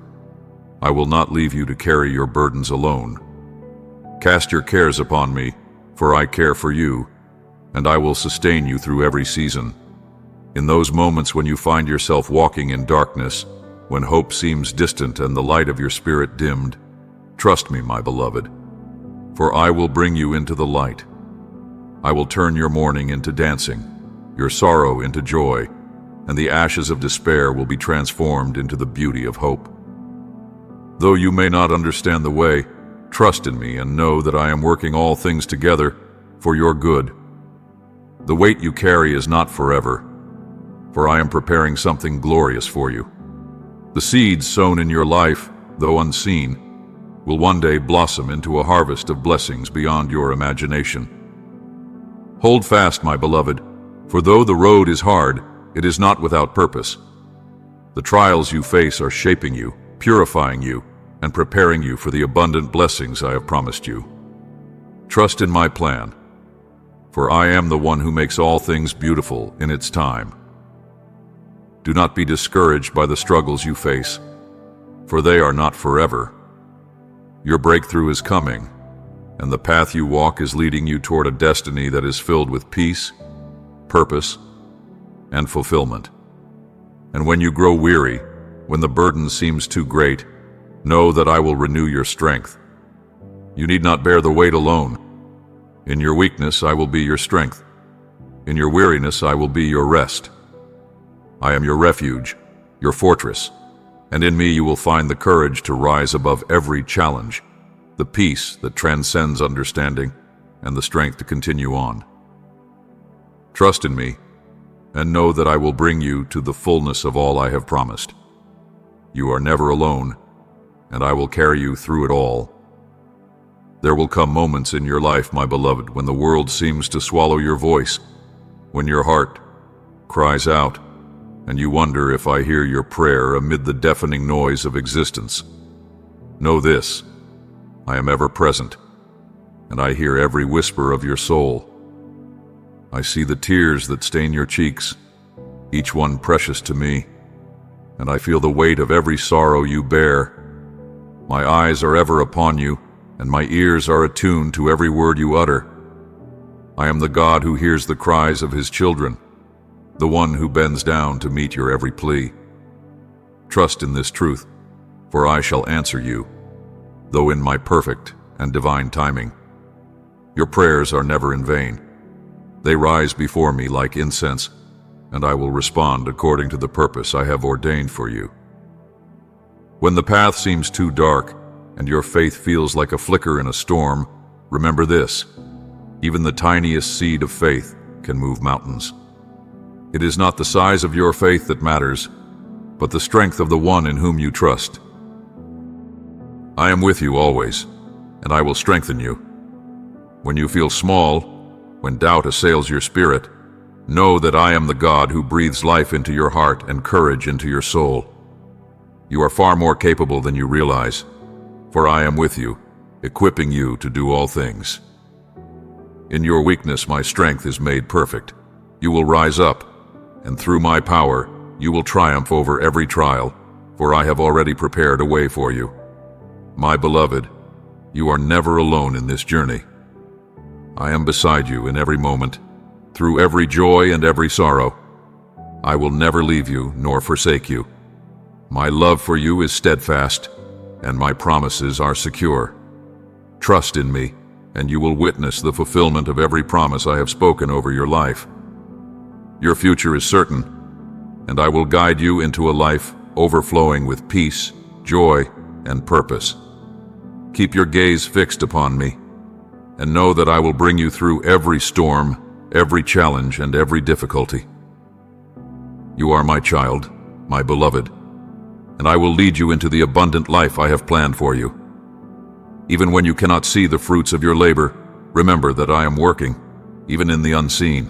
I will not leave you to carry your burdens alone. Cast your cares upon me, for I care for you, and I will sustain you through every season. In those moments when you find yourself walking in darkness, when hope seems distant and the light of your spirit dimmed, trust me, my beloved, for I will bring you into the light. I will turn your mourning into dancing, your sorrow into joy, and the ashes of despair will be transformed into the beauty of hope. Though you may not understand the way, trust in me and know that I am working all things together for your good. The weight you carry is not forever, for I am preparing something glorious for you. The seeds sown in your life, though unseen, will one day blossom into a harvest of blessings beyond your imagination. Hold fast, my beloved, for though the road is hard, it is not without purpose. The trials you face are shaping you, purifying you, and preparing you for the abundant blessings I have promised you. Trust in my plan, for I am the one who makes all things beautiful in its time. Do not be discouraged by the struggles you face, for they are not forever. Your breakthrough is coming, and the path you walk is leading you toward a destiny that is filled with peace, purpose, and fulfillment. And when you grow weary, when the burden seems too great, know that I will renew your strength. You need not bear the weight alone. In your weakness, I will be your strength. In your weariness, I will be your rest. I am your refuge, your fortress, and in me you will find the courage to rise above every challenge, the peace that transcends understanding, and the strength to continue on. Trust in me, and know that I will bring you to the fullness of all I have promised. You are never alone, and I will carry you through it all. There will come moments in your life, my beloved, when the world seems to swallow your voice, when your heart cries out, and you wonder if I hear your prayer amid the deafening noise of existence. Know this, I am ever present, and I hear every whisper of your soul. I see the tears that stain your cheeks, each one precious to me, and I feel the weight of every sorrow you bear. My eyes are ever upon you, and my ears are attuned to every word you utter. I am the God who hears the cries of his children, the one who bends down to meet your every plea. Trust in this truth, for I shall answer you, though in my perfect and divine timing. Your prayers are never in vain. They rise before me like incense, and I will respond according to the purpose I have ordained for you. When the path seems too dark, and your faith feels like a flicker in a storm, remember this: even the tiniest seed of faith can move mountains. It is not the size of your faith that matters, but the strength of the one in whom you trust. I am with you always, and I will strengthen you. When you feel small, when doubt assails your spirit, know that I am the God who breathes life into your heart and courage into your soul. You are far more capable than you realize, for I am with you, equipping you to do all things. In your weakness my strength is made perfect. You will rise up, and through my power you will triumph over every trial, for I have already prepared a way for you. My beloved, you are never alone in this journey. I am beside you in every moment, through every joy and every sorrow. I will never leave you nor forsake you. My love for you is steadfast, and my promises are secure. Trust in me, and you will witness the fulfillment of every promise I have spoken over your life. Your future is certain, and I will guide you into a life overflowing with peace, joy, and purpose. Keep your gaze fixed upon me, and know that I will bring you through every storm, every challenge, and every difficulty. You are my child, my beloved, and I will lead you into the abundant life I have planned for you. Even when you cannot see the fruits of your labor, remember that I am working, even in the unseen.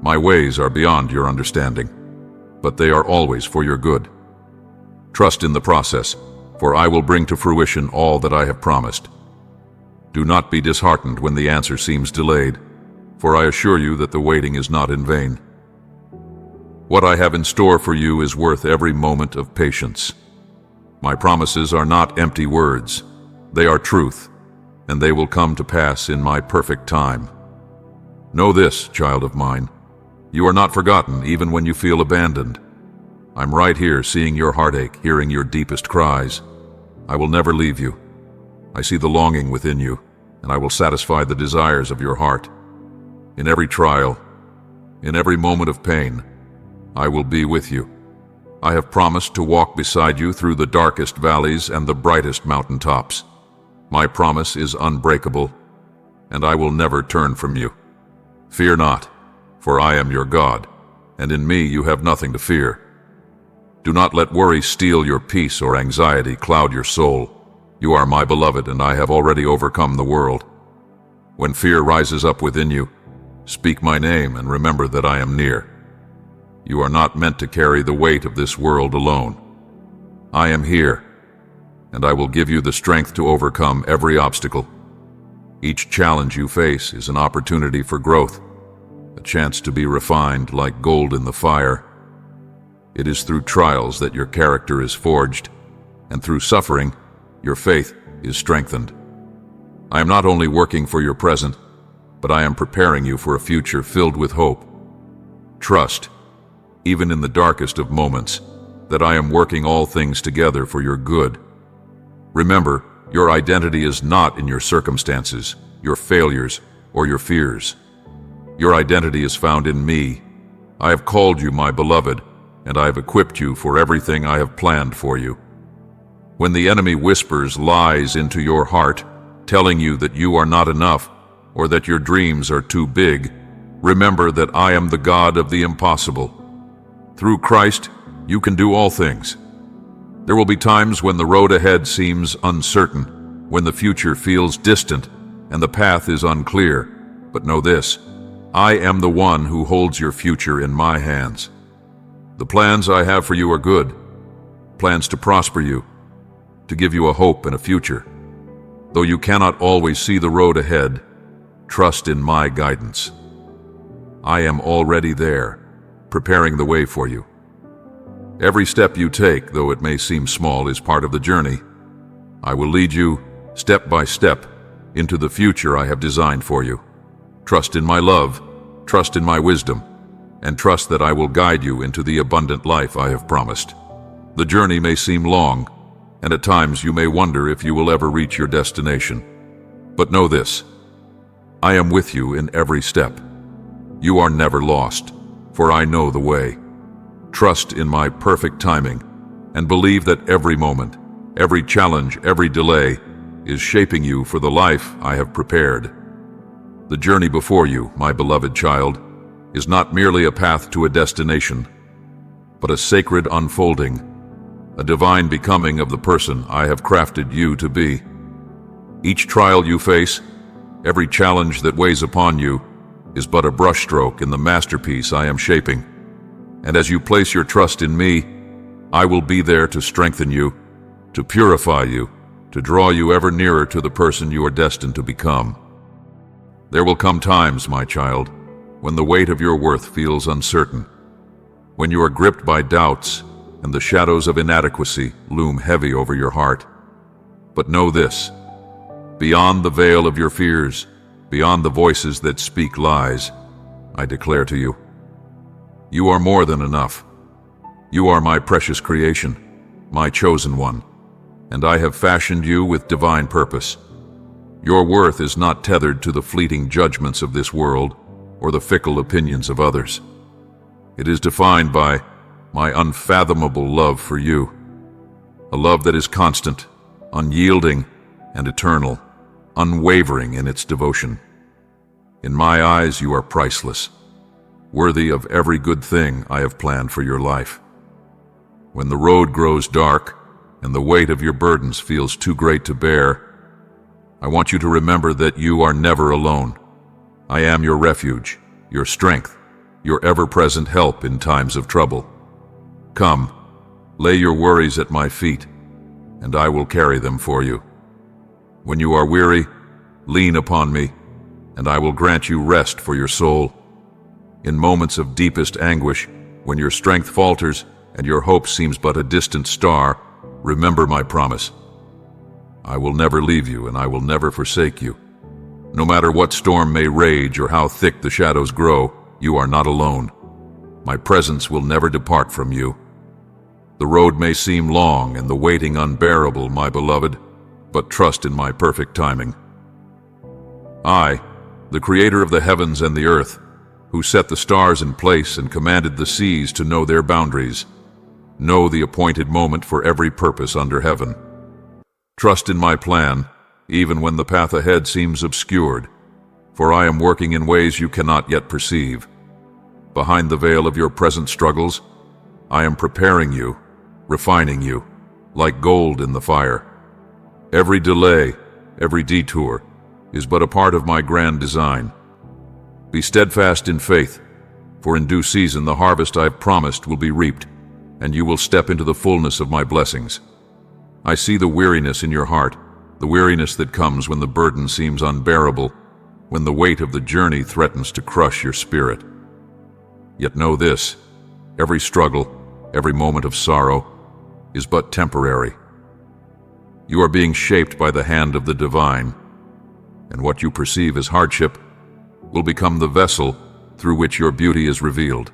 My ways are beyond your understanding, but they are always for your good. Trust in the process, for I will bring to fruition all that I have promised. Do not be disheartened when the answer seems delayed, for I assure you that the waiting is not in vain. What I have in store for you is worth every moment of patience. My promises are not empty words. They are truth, and they will come to pass in my perfect time. Know this, child of mine. You are not forgotten even when you feel abandoned. I'm right here seeing your heartache, hearing your deepest cries. I will never leave you. I see the longing within you, and I will satisfy the desires of your heart. In every trial, in every moment of pain, I will be with you. I have promised to walk beside you through the darkest valleys and the brightest mountaintops. My promise is unbreakable, and I will never turn from you. Fear not, for I am your God, and in me you have nothing to fear. Do not let worry steal your peace or anxiety cloud your soul. You are my beloved, and I have already overcome the world. When fear rises up within you, speak my name and remember that I am near. You are not meant to carry the weight of this world alone. I am here, and I will give you the strength to overcome every obstacle. Each challenge you face is an opportunity for growth, a chance to be refined like gold in the fire. It is through trials that your character is forged, and through suffering, your faith is strengthened. I am not only working for your present, but I am preparing you for a future filled with hope. Trust, even in the darkest of moments, that I am working all things together for your good. Remember, your identity is not in your circumstances, your failures, or your fears. Your identity is found in me. I have called you my beloved, and I have equipped you for everything I have planned for you. When the enemy whispers lies into your heart, telling you that you are not enough, or that your dreams are too big, remember that I am the God of the impossible. Through Christ, you can do all things. There will be times when the road ahead seems uncertain, when the future feels distant and the path is unclear. But know this, I am the one who holds your future in my hands. The plans I have for you are good, plans to prosper you, to give you a hope and a future. Though you cannot always see the road ahead, trust in my guidance. I am already there, preparing the way for you. Every step you take, though it may seem small, is part of the journey. I will lead you, step by step, into the future I have designed for you. Trust in my love, trust in my wisdom, and trust that I will guide you into the abundant life I have promised. The journey may seem long, and at times you may wonder if you will ever reach your destination. But know this, I am with you in every step. You are never lost, for I know the way. Trust in my perfect timing, and believe that every moment, every challenge, every delay is shaping you for the life I have prepared. The journey before you, my beloved child, is not merely a path to a destination, but a sacred unfolding, a divine becoming of the person I have crafted you to be. Each trial you face, every challenge that weighs upon you, is but a brushstroke in the masterpiece I am shaping. And as you place your trust in me, I will be there to strengthen you, to purify you, to draw you ever nearer to the person you are destined to become. There will come times, my child, when the weight of your worth feels uncertain, when you are gripped by doubts and the shadows of inadequacy loom heavy over your heart. But know this, beyond the veil of your fears, beyond the voices that speak lies, I declare to you, you are more than enough. You are my precious creation, my chosen one, and I have fashioned you with divine purpose. Your worth is not tethered to the fleeting judgments of this world or the fickle opinions of others. It is defined by my unfathomable love for you, a love that is constant, unyielding, and eternal, unwavering in its devotion. In my eyes, you are priceless, worthy of every good thing I have planned for your life. When the road grows dark and the weight of your burdens feels too great to bear, I want you to remember that you are never alone. I am your refuge, your strength, your ever-present help in times of trouble. Come, lay your worries at my feet, and I will carry them for you. When you are weary, lean upon me, and I will grant you rest for your soul. In moments of deepest anguish, when your strength falters and your hope seems but a distant star, remember my promise. I will never leave you, and I will never forsake you. No matter what storm may rage or how thick the shadows grow, you are not alone. My presence will never depart from you. The road may seem long and the waiting unbearable, my beloved, but trust in my perfect timing. I, the creator of the heavens and the earth, who set the stars in place and commanded the seas to know their boundaries, know the appointed moment for every purpose under heaven. Trust in my plan, even when the path ahead seems obscured, for I am working in ways you cannot yet perceive. Behind the veil of your present struggles, I am preparing you, refining you, like gold in the fire. Every delay, every detour, is but a part of my grand design. Be steadfast in faith, for in due season the harvest I have promised will be reaped, and you will step into the fullness of my blessings. I see the weariness in your heart, the weariness that comes when the burden seems unbearable, when the weight of the journey threatens to crush your spirit. Yet know this, every struggle, every moment of sorrow, is but temporary. You are being shaped by the hand of the divine, and what you perceive as hardship will become the vessel through which your beauty is revealed.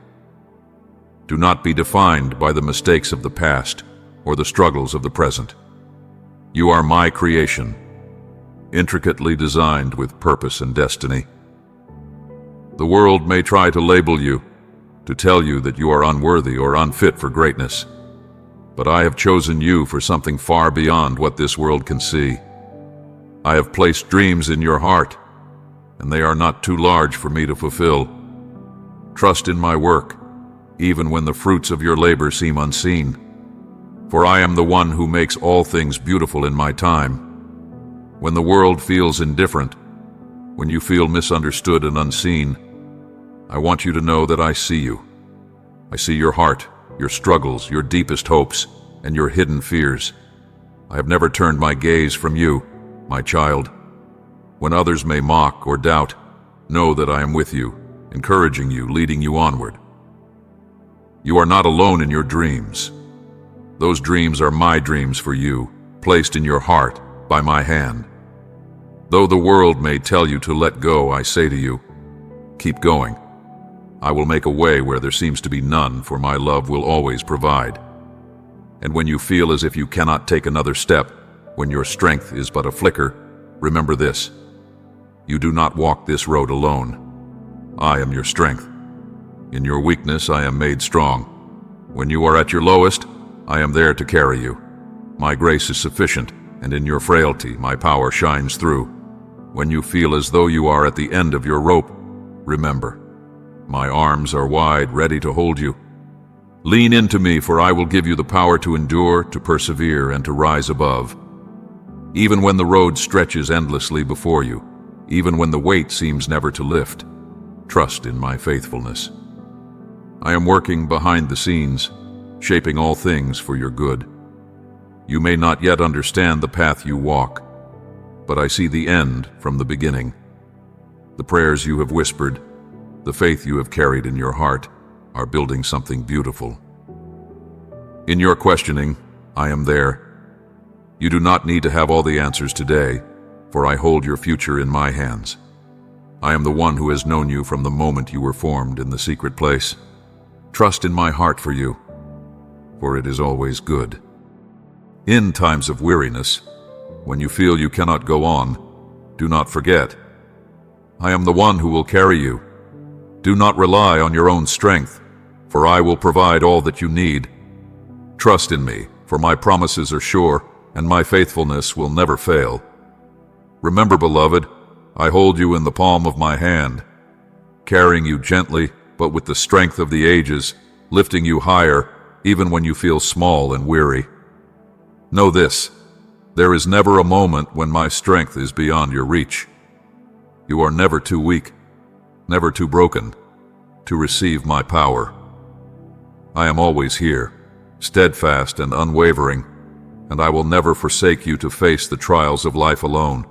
Do not be defined by the mistakes of the past or the struggles of the present. You are my creation, intricately designed with purpose and destiny. The world may try to label you, to tell you that you are unworthy or unfit for greatness, but I have chosen you for something far beyond what this world can see. I have placed dreams in your heart, and they are not too large for me to fulfill. Trust in my work, even when the fruits of your labor seem unseen. For I am the one who makes all things beautiful in my time. When the world feels indifferent, when you feel misunderstood and unseen, I want you to know that I see you. I see your heart, your struggles, your deepest hopes, and your hidden fears. I have never turned my gaze from you, my child. When others may mock or doubt, know that I am with you, encouraging you, leading you onward. You are not alone in your dreams. Those dreams are my dreams for you, placed in your heart by my hand. Though the world may tell you to let go, I say to you, keep going. I will make a way where there seems to be none, for my love will always provide. And when you feel as if you cannot take another step, when your strength is but a flicker, remember this: you do not walk this road alone. I am your strength. In your weakness I am made strong. When you are at your lowest, I am there to carry you. My grace is sufficient, and in your frailty my power shines through. When you feel as though you are at the end of your rope, remember, my arms are wide, ready to hold you. Lean into me, for I will give you the power to endure, to persevere, and to rise above. Even when the road stretches endlessly before you, even when the weight seems never to lift, trust in my faithfulness. I am working behind the scenes, shaping all things for your good. You may not yet understand the path you walk, but I see the end from the beginning. The prayers you have whispered, the faith you have carried in your heart, are building something beautiful. In your questioning, I am there. You do not need to have all the answers today, for I hold your future in my hands. I am the one who has known you from the moment you were formed in the secret place. Trust in my heart for you, for it is always good. In times of weariness, when you feel you cannot go on, do not forget, I am the one who will carry you. Do not rely on your own strength, for I will provide all that you need. Trust in me, for my promises are sure, and my faithfulness will never fail. Remember, beloved, I hold you in the palm of my hand, carrying you gently, but with the strength of the ages, lifting you higher, even when you feel small and weary. Know this: there is never a moment when my strength is beyond your reach. You are never too weak, never too broken, to receive my power. I am always here, steadfast and unwavering, and I will never forsake you to face the trials of life alone.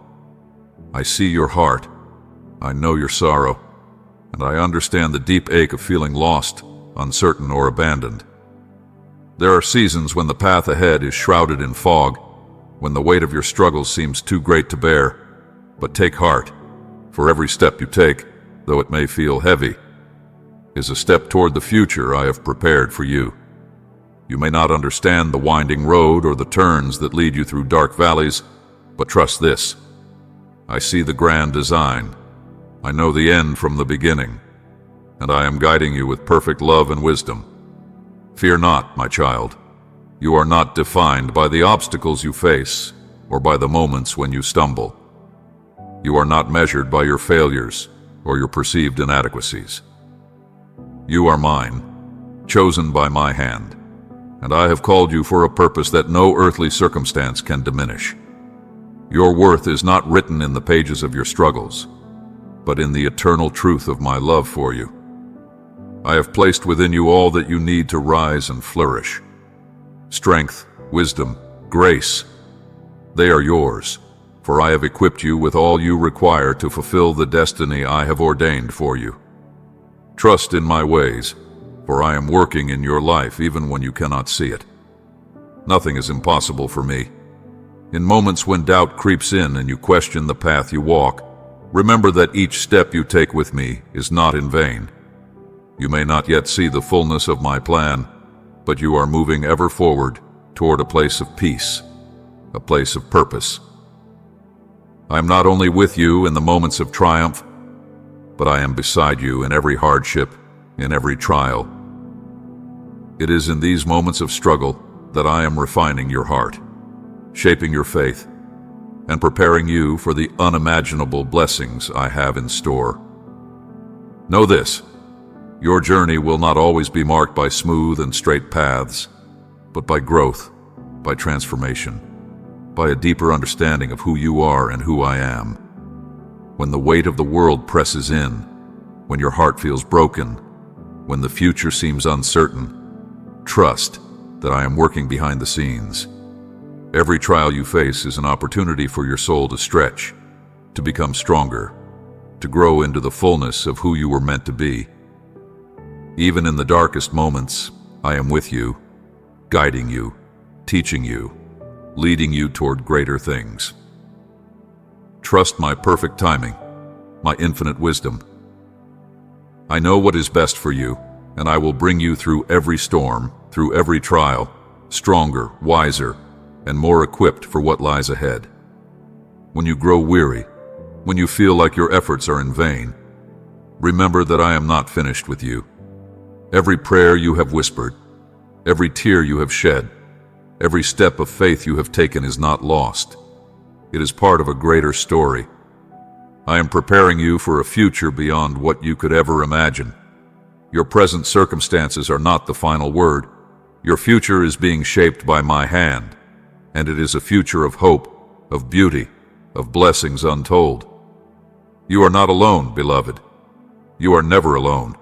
I see your heart, I know your sorrow, and I understand the deep ache of feeling lost, uncertain, or abandoned. There are seasons when the path ahead is shrouded in fog, when the weight of your struggles seems too great to bear. But take heart, for every step you take, though it may feel heavy, is a step toward the future I have prepared for you. You may not understand the winding road or the turns that lead you through dark valleys, but trust this: I see the grand design. I know the end from the beginning, and I am guiding you with perfect love and wisdom. Fear not, my child. You are not defined by the obstacles you face or by the moments when you stumble. You are not measured by your failures or your perceived inadequacies. You are mine, chosen by my hand, and I have called you for a purpose that no earthly circumstance can diminish. Your worth is not written in the pages of your struggles, but in the eternal truth of my love for you. I have placed within you all that you need to rise and flourish. Strength, wisdom, grace, they are yours, for I have equipped you with all you require to fulfill the destiny I have ordained for you. Trust in my ways, for I am working in your life even when you cannot see it. Nothing is impossible for me. In moments when doubt creeps in and you question the path you walk, remember that each step you take with me is not in vain. You may not yet see the fullness of my plan, but you are moving ever forward toward a place of peace, a place of purpose. I am not only with you in the moments of triumph, but I am beside you in every hardship, in every trial. It is in these moments of struggle that I am refining your heart, shaping your faith, and preparing you for the unimaginable blessings I have in store. Know this: your journey will not always be marked by smooth and straight paths, but by growth, by transformation, by a deeper understanding of who you are and who I am. When the weight of the world presses in, when your heart feels broken, when the future seems uncertain, trust that I am working behind the scenes. Every trial you face is an opportunity for your soul to stretch, to become stronger, to grow into the fullness of who you were meant to be. Even in the darkest moments, I am with you, guiding you, teaching you, leading you toward greater things. Trust my perfect timing, my infinite wisdom. I know what is best for you, and I will bring you through every storm, through every trial, stronger, wiser, and more equipped for what lies ahead. When you grow weary, when you feel like your efforts are in vain, remember that I am not finished with you. Every prayer you have whispered, every tear you have shed, every step of faith you have taken is not lost. It is part of a greater story. I am preparing you for a future beyond what you could ever imagine. Your present circumstances are not the final word. Your future is being shaped by my hand, and it is a future of hope, of beauty, of blessings untold. You are not alone, beloved. You are never alone.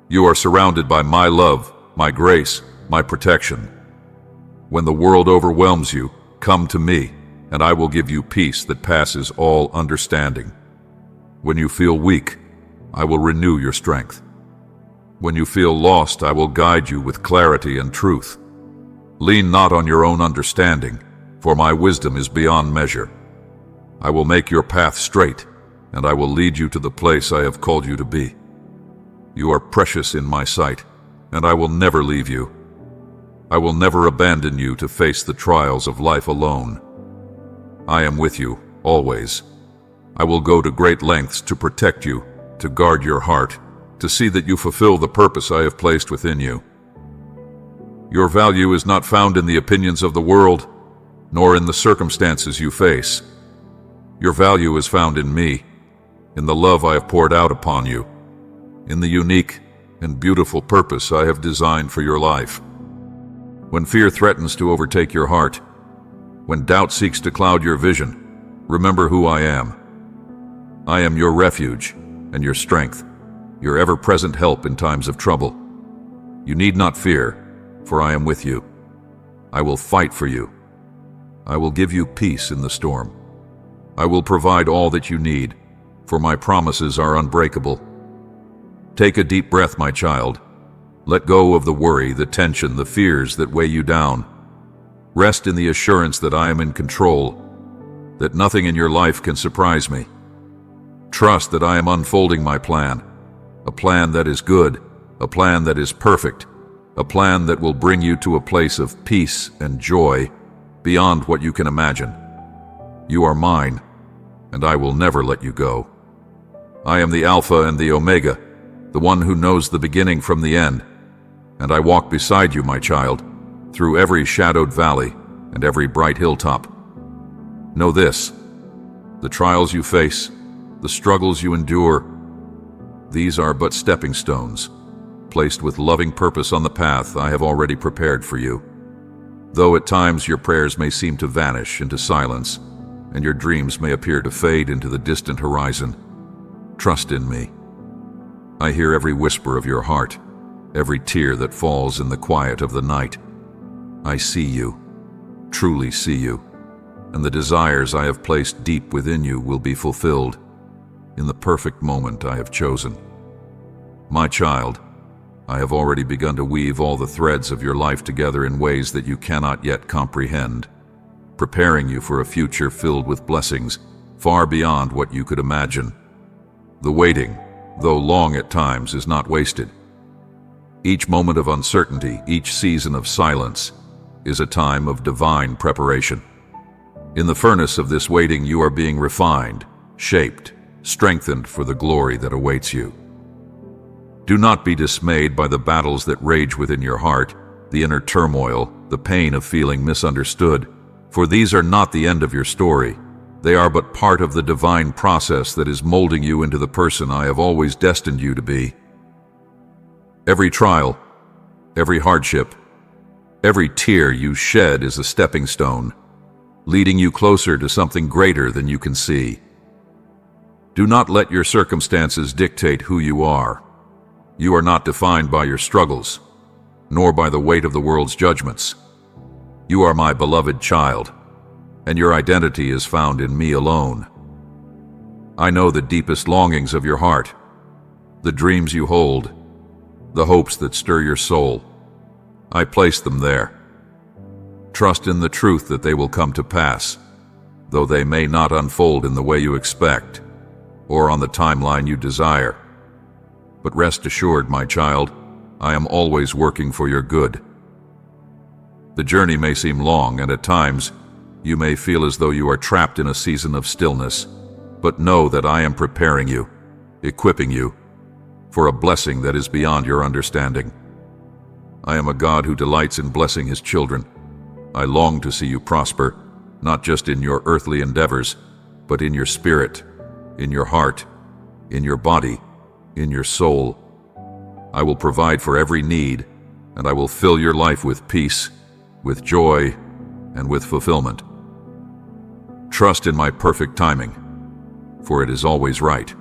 You are surrounded by my love, my grace, my protection. When the world overwhelms you, come to me, and I will give you peace that passes all understanding. When you feel weak, I will renew your strength. When you feel lost, I will guide you with clarity and truth. Lean not on your own understanding, for my wisdom is beyond measure. I will make your path straight, and I will lead you to the place I have called you to be. You are precious in my sight, and I will never leave you. I will never abandon you to face the trials of life alone. I am with you, always. I will go to great lengths to protect you, to guard your heart, to see that you fulfill the purpose I have placed within you. Your value is not found in the opinions of the world, nor in the circumstances you face. Your value is found in me, in the love I have poured out upon you, in the unique and beautiful purpose I have designed for your life. When fear threatens to overtake your heart, when doubt seeks to cloud your vision, remember who I am. I am your refuge and your strength, your ever-present help in times of trouble. You need not fear, for I am with you. I will fight for you. I will give you peace in the storm. I will provide all that you need, for my promises are unbreakable. Take a deep breath, my child. Let go of the worry, the tension, the fears that weigh you down. Rest in the assurance that I am in control, that nothing in your life can surprise me. Trust that I am unfolding my plan, a plan that is good, a plan that is perfect, a plan that will bring you to a place of peace and joy beyond what you can imagine. You are mine, and I will never let you go. I am the Alpha and the Omega, the one who knows the beginning from the end, and I walk beside you, my child, through every shadowed valley and every bright hilltop. Know this: the trials you face, the struggles you endure, these are but stepping stones, placed with loving purpose on the path I have already prepared for you. Though at times your prayers may seem to vanish into silence, and your dreams may appear to fade into the distant horizon, trust in me. I hear every whisper of your heart, every tear that falls in the quiet of the night. I see you, truly see you, and the desires I have placed deep within you will be fulfilled in the perfect moment I have chosen. My child, I have already begun to weave all the threads of your life together in ways that you cannot yet comprehend, preparing you for a future filled with blessings far beyond what you could imagine. The waiting, though long at times, is not wasted. Each moment of uncertainty, each season of silence, is a time of divine preparation. In the furnace of this waiting, you are being refined, shaped, strengthened for the glory that awaits you. Do not be dismayed by the battles that rage within your heart, the inner turmoil, the pain of feeling misunderstood, for these are not the end of your story. They are but part of the divine process that is molding you into the person I have always destined you to be. Every trial, every hardship, Every tear you shed is a stepping stone, leading you closer to something greater than you can see. Do not let your circumstances dictate who you are. You are not defined by your struggles, nor by the weight of the world's judgments. You are my beloved child, and your identity is found in me alone. I know the deepest longings of your heart, the dreams you hold, the hopes that stir your soul. I place them there. Trust in the truth that they will come to pass, though they may not unfold in the way you expect, or on the timeline you desire. But rest assured, my child, I am always working for your good. The journey may seem long, and at times you may feel as though you are trapped in a season of stillness, but know that I am preparing you, equipping you, for a blessing that is beyond your understanding. I am a God who delights in blessing his children. I long to see you prosper, not just in your earthly endeavors, but in your spirit, in your heart, in your body, in your soul. I will provide for every need, and I will fill your life with peace, with joy, and with fulfillment. Trust in my perfect timing, for it is always right.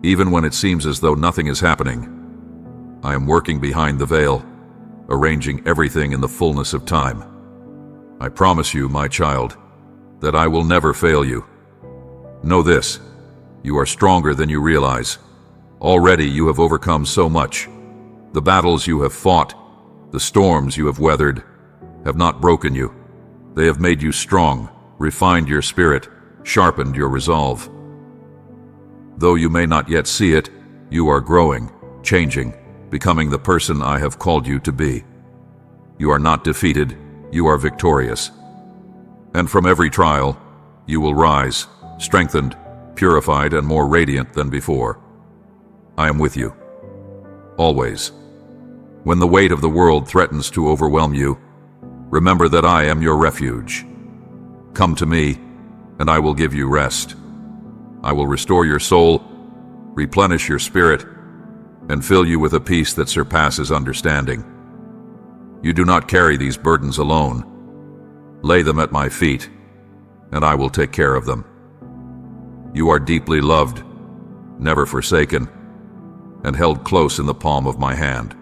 Even when it seems as though nothing is happening, I am working behind the veil, arranging everything in the fullness of time. I promise you, my child, that I will never fail you. Know this, you are stronger than you realize. Already you have overcome so much. The battles you have fought, the storms you have weathered, have not broken you. They have made you strong, refined your spirit, sharpened your resolve. Though you may not yet see it, you are growing, changing, becoming the person I have called you to be. You are not defeated, you are victorious. And from every trial, you will rise, strengthened, purified, and more radiant than before. I am with you, always. When the weight of the world threatens to overwhelm you, remember that I am your refuge. Come to me, and I will give you rest. I will restore your soul, replenish your spirit, and fill you with a peace that surpasses understanding. You do not carry these burdens alone. Lay them at my feet, and I will take care of them. You are deeply loved, never forsaken, and held close in the palm of my hand.